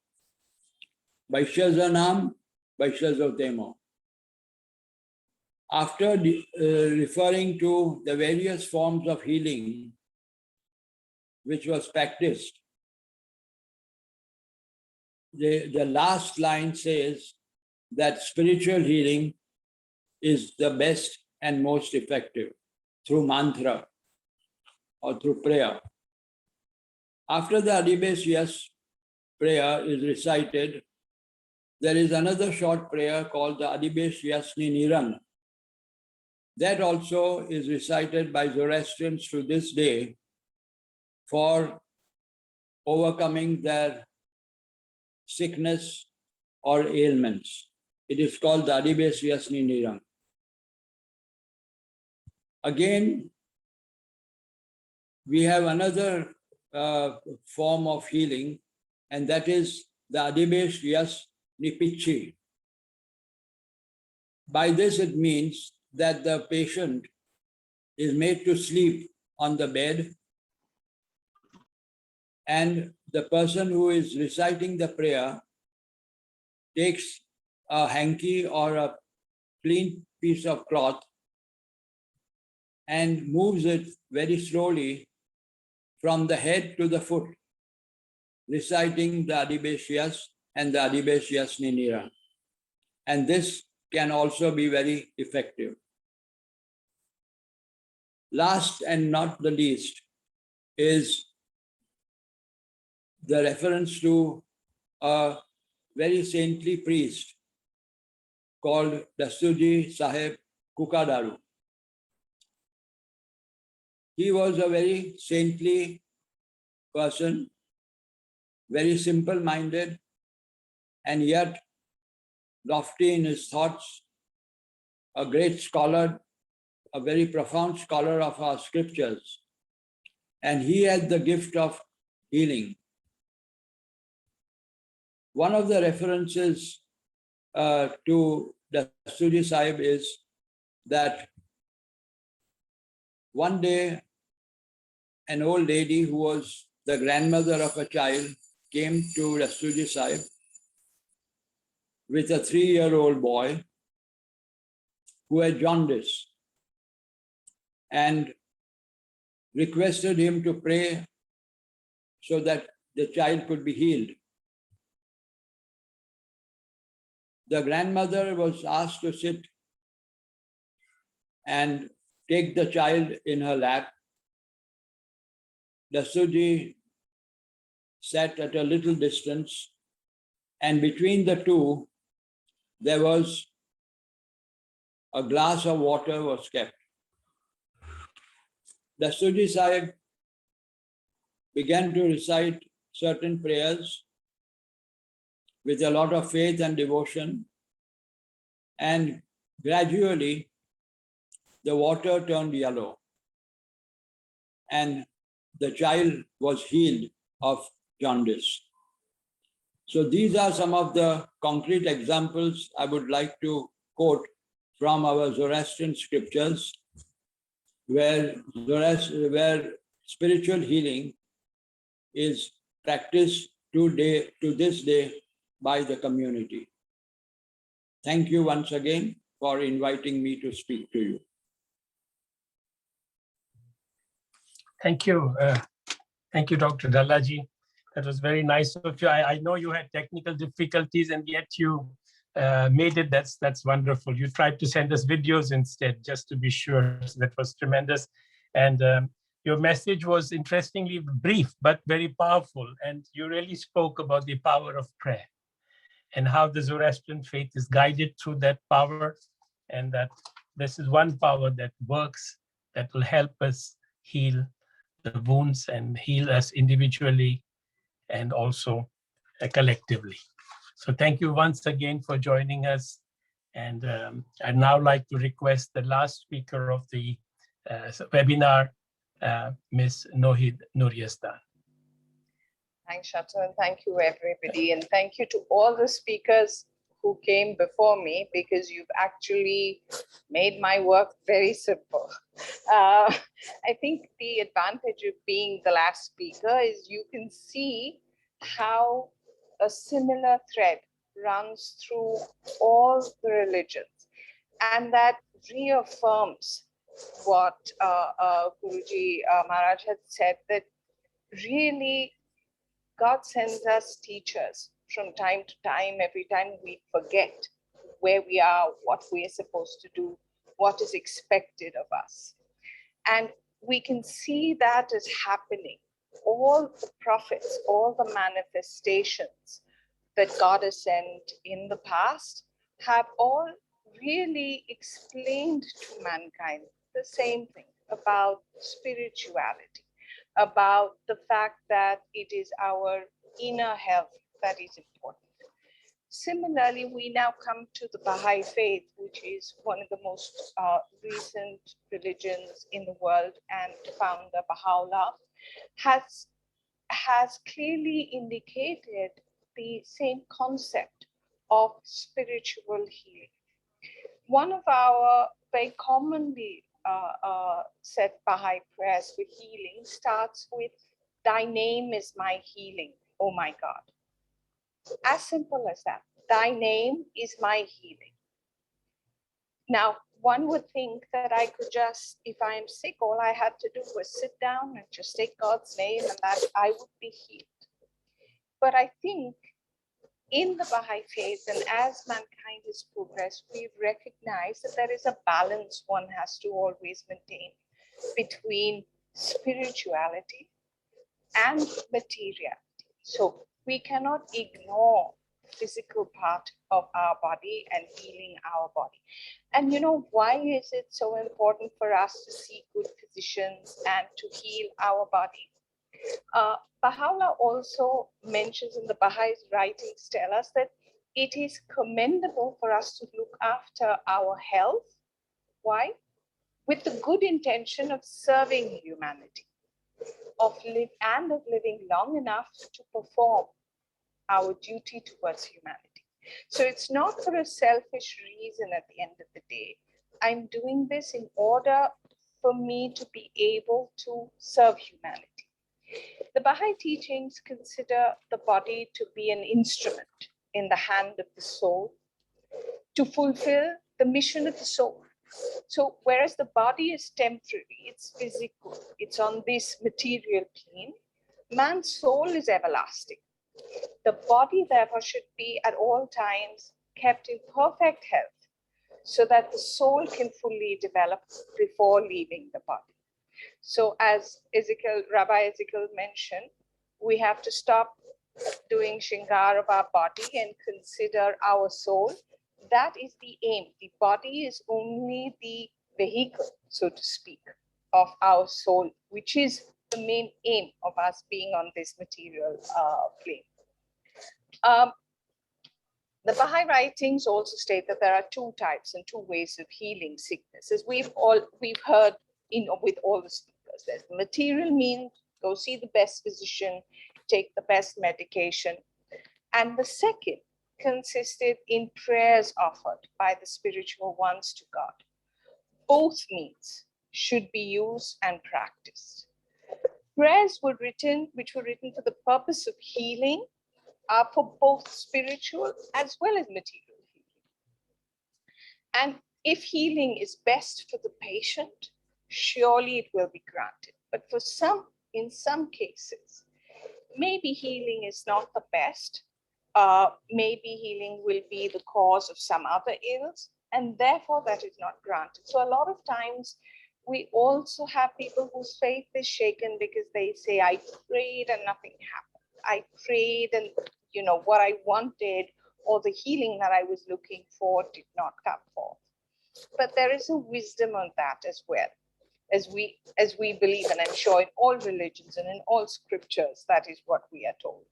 Baishazo Nam, Baishazo Temo. After referring to the various forms of healing which was practiced, the last line says that spiritual healing is the best and most effective through mantra or through prayer. After the Adibesh Riyas prayer is recited, there is another short prayer called the Adibesh Riyasni Nirang. That also is recited by Zoroastrians to this day for overcoming their sickness or ailments. It is called the Adibesh Riyasni Nirang. Again, we have another form of healing, and that is the Adibesh Riyas Nipichi. By this it means that the patient is made to sleep on the bed, and the person who is reciting the prayer takes a hanky or a clean piece of cloth and moves it very slowly from the head to the foot, reciting the Adibesh Riyas and the Adibesh Riyasni Nirang. And this can also be very effective. Last and not the least is the reference to a very saintly priest called Dastuji Sahib Kukadaru. He was a very saintly person, very simple-minded, and yet lofty in his thoughts, a great scholar, a very profound scholar of our scriptures. And he had the gift of healing. One of the references to Dastuji Sahib is that one day an old lady who was the grandmother of a child came to Dastuji Sahib with a 3-year-old boy who had jaundice and requested him to pray so that the child could be healed. The grandmother was asked to sit and take the child in her lap. Dastuji sat at a little distance, and between the two, there was a glass of water was kept. Dastuji Sahib began to recite certain prayers with a lot of faith and devotion, and gradually the water turned yellow and the child was healed of jaundice. So these are some of the concrete examples I would like to quote from our Zoroastrian scriptures, where spiritual healing is practiced to this day by the community. Thank you once again for inviting me to speak to you. Thank you, Thank you, Dr. Dhalla ji. That was very nice of you. I know you had technical difficulties and yet you made it. That's wonderful. You tried to send us videos instead, just to be sure. So that was tremendous. And your message was interestingly brief, but very powerful. And you really spoke about the power of prayer and how the Zoroastrian faith is guided through that power, and that this is one power that works, that will help us heal the wounds and heal us individually and also collectively. So thank you once again for joining us. And I'd now like to request the last speaker of the webinar, Ms. Nohid Nooreyezdaan. Thanks, Shatu, and thank you, everybody. And thank you to all the speakers who came before me, because you've actually made my work very simple. I think the advantage of being the last speaker is you can see how a similar thread runs through all the religions, and that reaffirms what Guruji Maharaj had said, that really God sends us teachers from time to time. Every time we forget where we are, what we are supposed to do, what is expected of us. And we can see that is happening. All the prophets, all the manifestations that God has sent in the past have all really explained to mankind the same thing about spirituality, about the fact that it is our inner health that is important. Similarly, we now come to the Baha'i faith, which is one of the most recent religions in the world, and founder Baha'u'llah has clearly indicated the same concept of spiritual healing. One of our very commonly said Baha'i prayers for healing starts with, "Thy name is my healing, oh my God." As simple as that. Thy name is my healing. Now, one would think that I could just, if I am sick, all I had to do was sit down and just take God's name and that I would be healed. But I think in the Baha'i faith, and as mankind has progressed, we've recognized that there is a balance one has to always maintain between spirituality and materiality. So we cannot ignore the physical part of our body and healing our body. And you know, why is it so important for us to see good physicians and to heal our body? Baha'u'llah also mentions, in the Baha'is writings tell us that it is commendable for us to look after our health. Why? With the good intention of serving humanity, of living long enough to perform our duty towards humanity. So it's not for a selfish reason at the end of the day. I'm doing this in order for me to be able to serve humanity. The Baha'i teachings consider the body to be an instrument in the hand of the soul to fulfill the mission of the soul. So whereas the body is temporary, it's physical, it's on this material plane, man's soul is everlasting. The body, therefore, should be at all times kept in perfect health so that the soul can fully develop before leaving the body. So as Rabbi Ezekiel mentioned, we have to stop doing shingar of our body and consider our soul. That is the aim. The body is only the vehicle, so to speak, of our soul, which is the main aim of us being on this material plane. The Baha'i writings also state that there are two types and two ways of healing sickness. As we've heard with all the speakers. There's the material means, go see the best physician, take the best medication. And the second consisted in prayers offered by the spiritual ones to God. Both means should be used and practiced. Prayers which were written for the purpose of healing are for both spiritual as well as material healing. And if healing is best for the patient, surely it will be granted. But for some in some cases. Maybe healing is not the best. Maybe healing will be the cause of some other ills, and therefore that is not granted. So a lot of times we also have people whose faith is shaken because they say, I prayed and nothing happened. I prayed and what I wanted or the healing that I was looking for did not come forth. But there is a wisdom on that as well, as we believe, and I'm sure in all religions and in all scriptures, that is what we are told.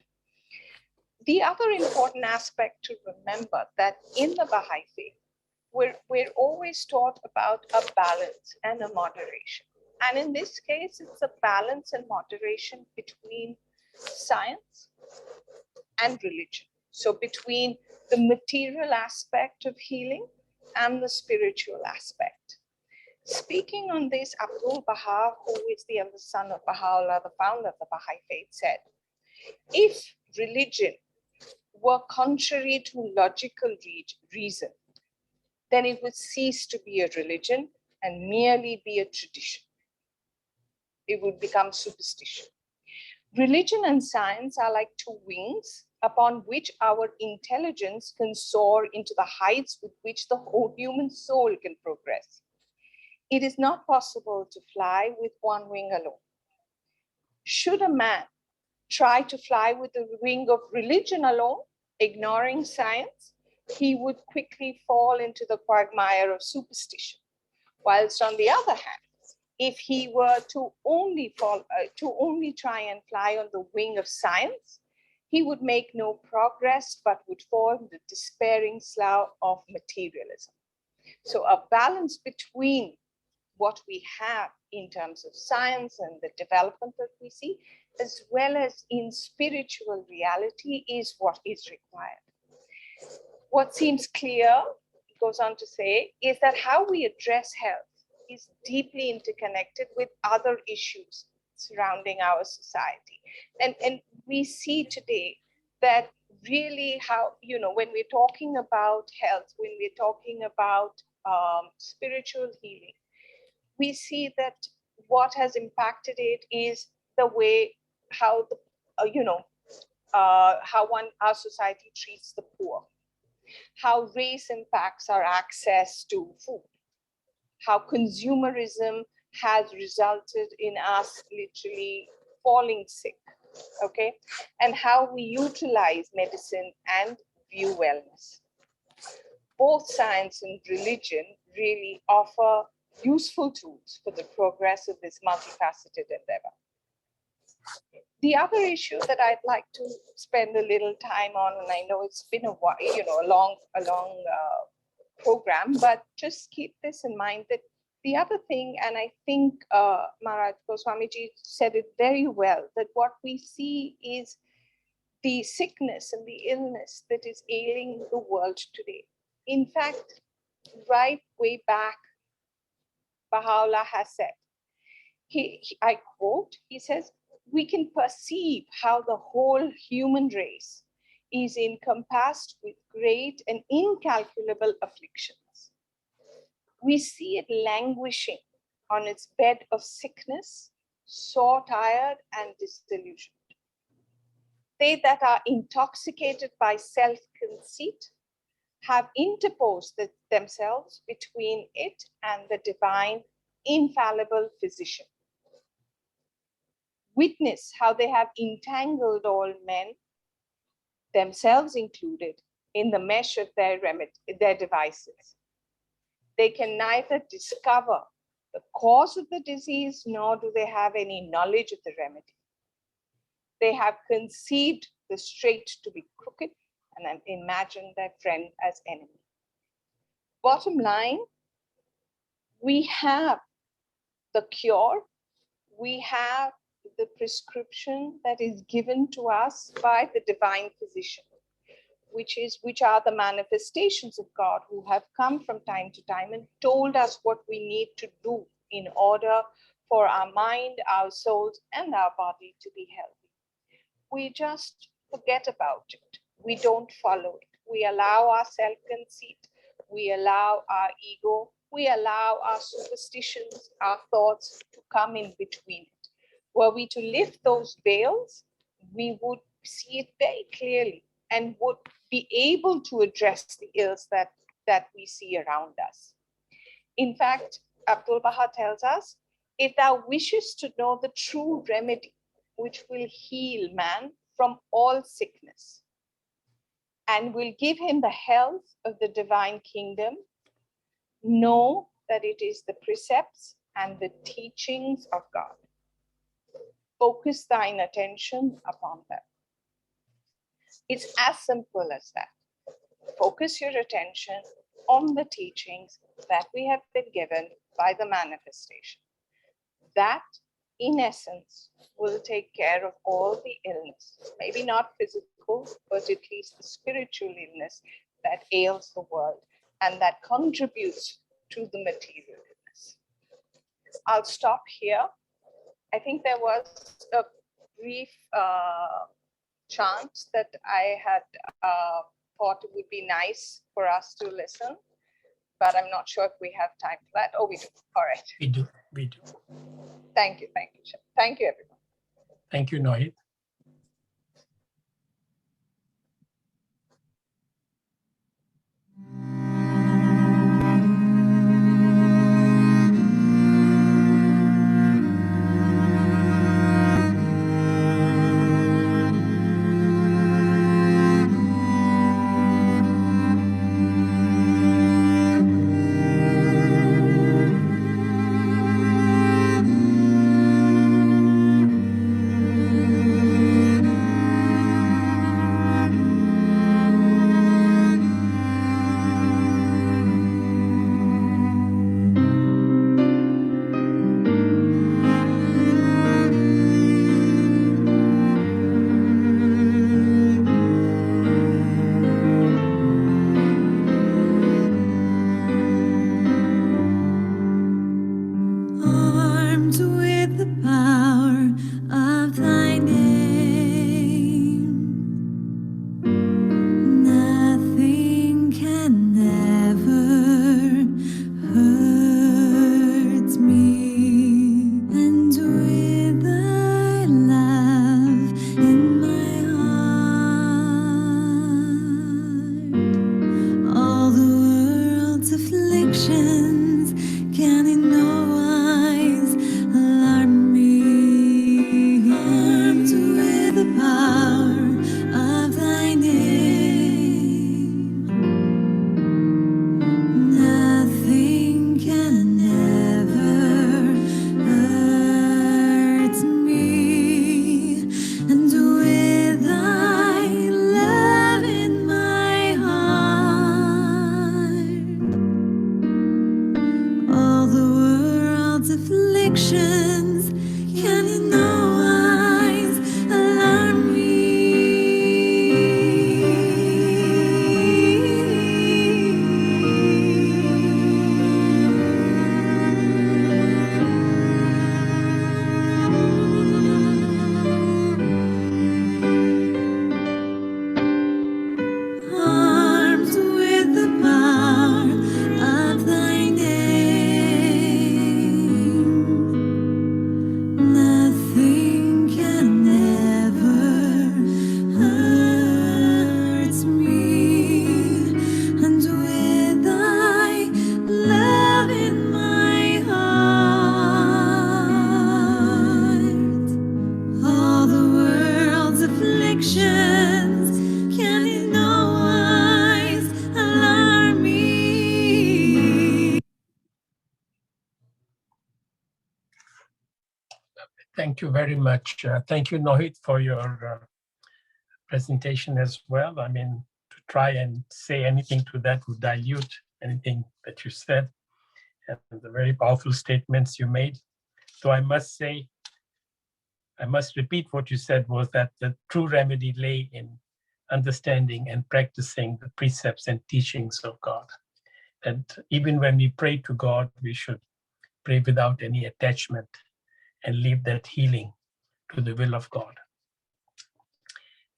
The other important aspect to remember that in the Baha'i faith, we're always taught about a balance and a moderation. And in this case, it's a balance and moderation between science and religion. So between the material aspect of healing and the spiritual aspect. Speaking on this, Abdul Baha, who is the eldest son of Baha'u'llah, the founder of the Baha'i faith, said, if religion were contrary to logical reason, then it would cease to be a religion and merely be a tradition. It would become superstition. Religion and science are like two wings upon which our intelligence can soar into the heights with which the whole human soul can progress. It is not possible to fly with one wing alone. Should a man try to fly with the wing of religion alone, ignoring science, he would quickly fall into the quagmire of superstition. Whilst on the other hand, if he were to only try and fly on the wing of science, he would make no progress, but would fall in the despairing slough of materialism. So a balance between what we have in terms of science and the development that we see, as well as in spiritual reality, is what is required. What seems clear, it goes on to say, is that how we address health is deeply interconnected with other issues surrounding our society. And we see today that really how, when we're talking about health, when we're talking about spiritual healing, we see that what has impacted it is the way how our society treats the poor, how race impacts our access to food, how consumerism has resulted in us literally falling sick, okay, and how we utilize medicine and view wellness. Both science and religion really offer useful tools for the progress of this multifaceted endeavor. The other issue that I'd like to spend a little time on, and I know it's been a while, a long program, but just keep this in mind, that the other thing, and I think Maharaj Goswamiji said it very well, that what we see is the sickness and the illness that is ailing the world today. In fact, right way back, Baha'u'llah has said, I quote, he says, we can perceive how the whole human race is encompassed with great and incalculable afflictions. We see it languishing on its bed of sickness, sore tired and disillusioned. They that are intoxicated by self-conceit have interposed themselves between it and the divine, infallible physician. Witness how they have entangled all men, themselves included, in the mesh of their devices. They can neither discover the cause of the disease, nor do they have any knowledge of the remedy. They have conceived the straight to be crooked and imagined their friend as enemy. Bottom line, we have the cure, we have the prescription that is given to us by the divine physician, which are the manifestations of God who have come from time to time and told us what we need to do in order for our mind, our souls, and our body to be healthy. We just forget about it. We don't follow it. We allow our self-conceit. We allow our ego. We allow our superstitions, our thoughts to come in between it. Were we to lift those veils, we would see it very clearly and would be able to address the ills that we see around us. In fact, Abdul Baha tells us, if thou wishes to know the true remedy, which will heal man from all sickness and will give him the health of the divine kingdom, know that it is the precepts and the teachings of God. Focus thine attention upon them. It's as simple as that. Focus your attention on the teachings that we have been given by the manifestation. That, in essence, will take care of all the illness, maybe not physical, but at least the spiritual illness that ails the world and that contributes to the material illness. I'll stop here. I think there was a brief chant that I had thought it would be nice for us to listen, but I'm not sure if we have time for that. Oh, we do. All right. We do. Thank you. Thank you, everyone. Thank you, Nohid. Thank you very much. Thank you, Nohid, for your presentation as well. I mean, to try and say anything to that would dilute anything that you said, and the very powerful statements you made. So I must say, I must repeat what you said, was that the true remedy lay in understanding and practicing the precepts and teachings of God. And even when we pray to God, we should pray without any attachment and leave that healing to the will of God.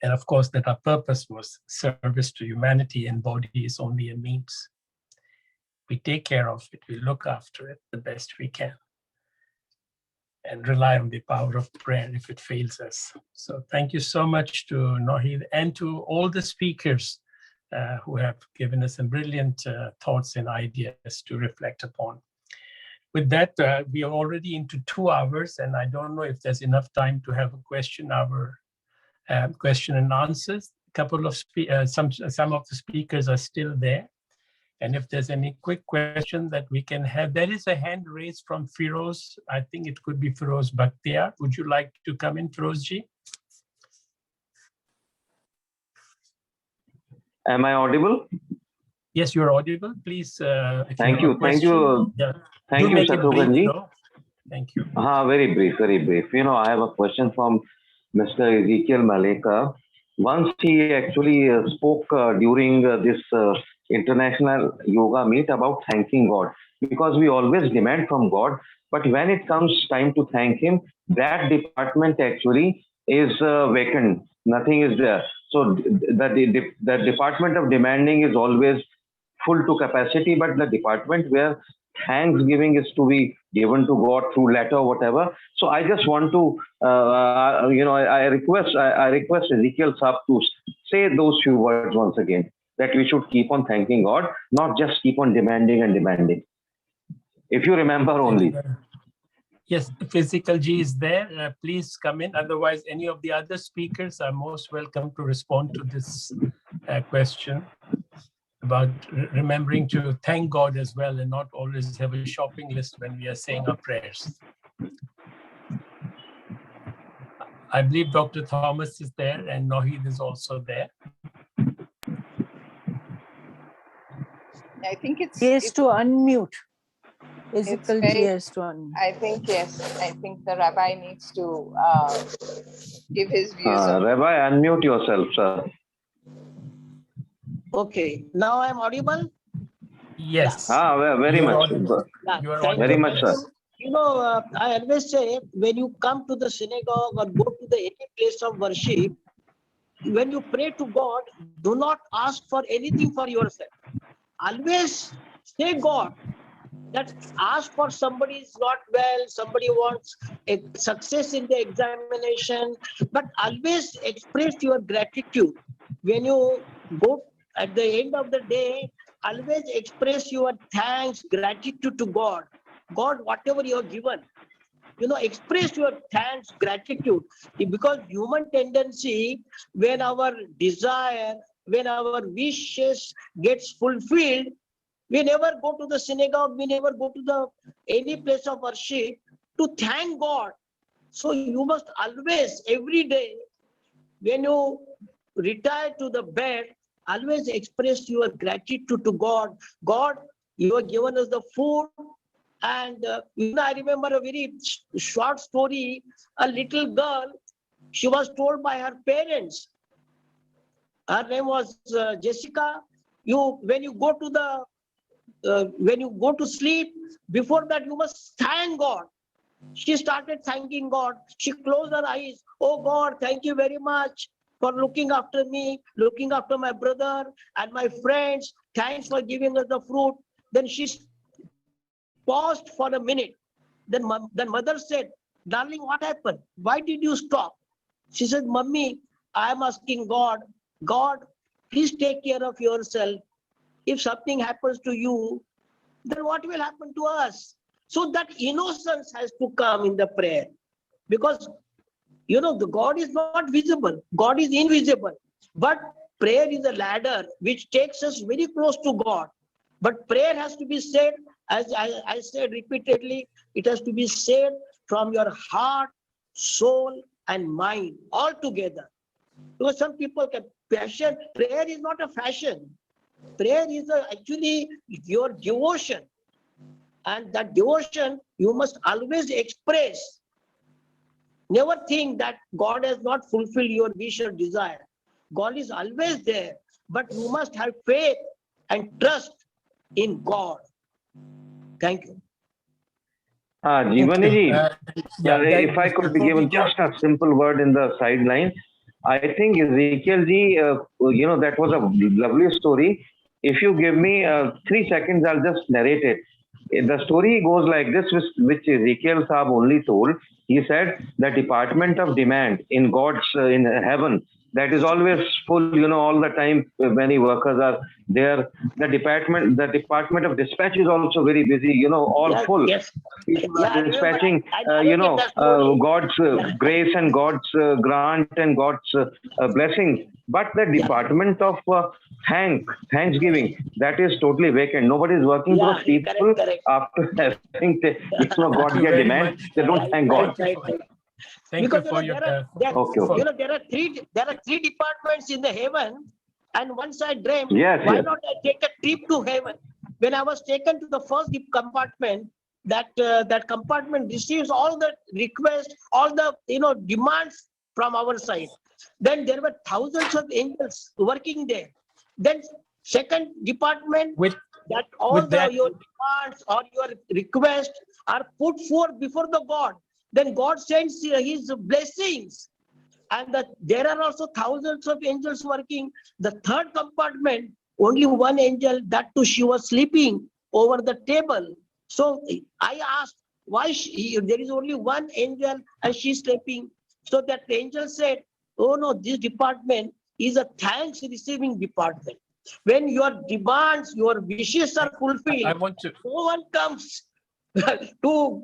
And of course, that our purpose was service to humanity, and body is only a means. We take care of it, we look after it the best we can. and rely on the power of prayer if it fails us. So thank you so much to Nohid and to all the speakers who have given us some brilliant thoughts and ideas to reflect upon. With that, we are already into 2 hours, and I don't know if there's enough time to have a question and answers. A couple of some of the speakers are still there. And if there's any quick question that we can have, there is a hand raised from Firoz. I think it could be Firoz Bakhtiar. Would you like to come in, Firozji? Am I audible? Yes, you're audible. Please. Thank you. Thank you. Yeah. Thank you, Shatrughanji. Thank you. Very brief, very brief. I have a question from Mr. Ezekiel Malekar. Once he actually spoke during this international yoga meet about thanking God, because we always demand from God, but when it comes time to thank him, that department actually is vacant. Nothing is there. So the department of demanding is always full to capacity, but the department where thanksgiving is to be given to God through letter or whatever. So I just want to, I request Ezekiel Sahib to say those few words once again, that we should keep on thanking God, not just keep on demanding and demanding. If you remember only. Yes, Physical G is there. Please come in. Otherwise, any of the other speakers are most welcome to respond to this question about remembering to thank God as well and not always have a shopping list when we are saying our prayers. I believe Dr. Thomas is there and Nohid is also there. I think it's... He has to unmute. Ezekiel has to unmute. I think, yes. I think the Rabbi needs to give his views. Rabbi, unmute yourself, sir. Okay, now I'm audible? Yes. Very much. Very much, sir. I always say, when you come to the synagogue or go to any place of worship, when you pray to God, do not ask for anything for yourself. Always say God, that ask for somebody is not well, somebody wants a success in the examination, but always express your gratitude. When you go at the end of the day, always express your thanks, gratitude to God. God, whatever you have given, express your thanks, gratitude. Because human tendency, when our desire, when our wishes gets fulfilled, we never go to the synagogue, we never go to any place of worship to thank God. So you must always, every day, when you retire to the bed, always express your gratitude to God. God, you have given us the food. And I remember a very short story. A little girl, she was told by her parents, her name was Jessica, when you go to sleep, before that you must thank God. She started thanking God. She closed her eyes. Oh God, thank you very much for looking after me, looking after my brother and my friends. Thanks for giving us the fruit. Then she paused for a minute. Then mother said, darling, what happened? Why did you stop? She said, Mummy, I am asking God, please take care of yourself. If something happens to you, then what will happen to us? So that innocence has to come in the prayer. Because, the God is not visible. God is invisible. But prayer is a ladder which takes us very close to God. But prayer has to be said, as I said repeatedly, it has to be said from your heart, soul, and mind all together. Because some people can passion. Prayer is not a fashion. Prayer is actually your devotion. And that devotion you must always express. Never think that God has not fulfilled your wish or desire. God is always there. But you must have faith and trust in God. Thank you. Jivani if I could be given just a simple word in the sideline, I think Ezekiel ji, that was a lovely story. If you give me 3 seconds, I'll just narrate it. the story goes like this, which Ezekiel Saab only told. He said the department of demand in God's in heaven, that is always full, you know, all the time. Many workers are there. The department of dispatch is also very busy, you know, all full. Yes. People are dispatching, you know, God's grace and God's grant and God's blessing. But the department of thanksgiving, that is totally vacant. Nobody is working because people, after having got their demand, they don't thank God. Thank you for your. You know, there are three departments in the heaven, and once I dreamt, why not I take a trip to heaven? When I was taken to the first compartment, that compartment receives all the requests, all the demands from our side. Then there were thousands of angels working there. Then second department, your demands or your requests are put forth before the God. Then God sends his blessings. And there are also thousands of angels working. The third compartment, only one angel, that too she was sleeping over the table. So I asked, why there is only one angel and she's sleeping? So that the angel said, oh no, this department is a thanks receiving department. When your demands, your wishes are fulfilled, no one comes to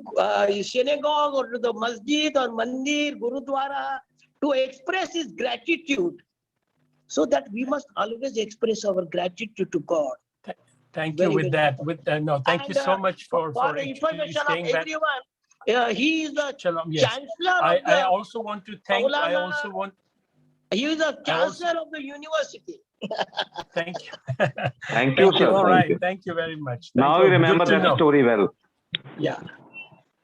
synagogue or to the masjid or mandir, gurudwara, to express his gratitude. So that we must always express our gratitude to God. Thank you with that. Thank you so much for the information of everyone. He is the chancellor. I also want to thank. He is the chancellor of the university. Thank you. Thank you, sir. All right. Thank you very much. Now you remember that story well. Yeah.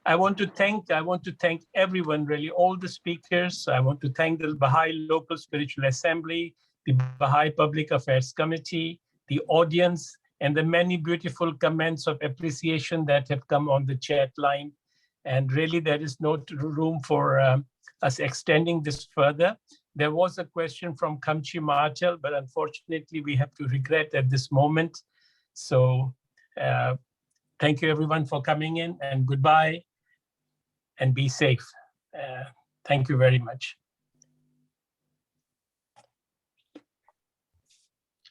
I want to thank everyone, really, all the speakers. I want to thank the Baha'i Local Spiritual Assembly, the Baha'i Public Affairs Committee, the audience, and the many beautiful comments of appreciation that have come on the chat line. And really, there is no room for us extending this further. There was a question from Kamchi Martel, but unfortunately, we have to regret at this moment. So thank you, everyone, for coming in, and goodbye, and be safe. Thank you very much,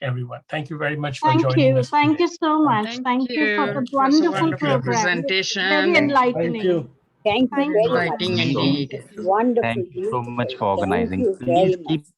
everyone. Thank you very much for joining us. Thank you so much. Thank you for the wonderful program. Presentation. Very enlightening. Thank you. Thank you. Enlightening indeed. Wonderful. Thank you so much for Thank organizing. you Please very keep much.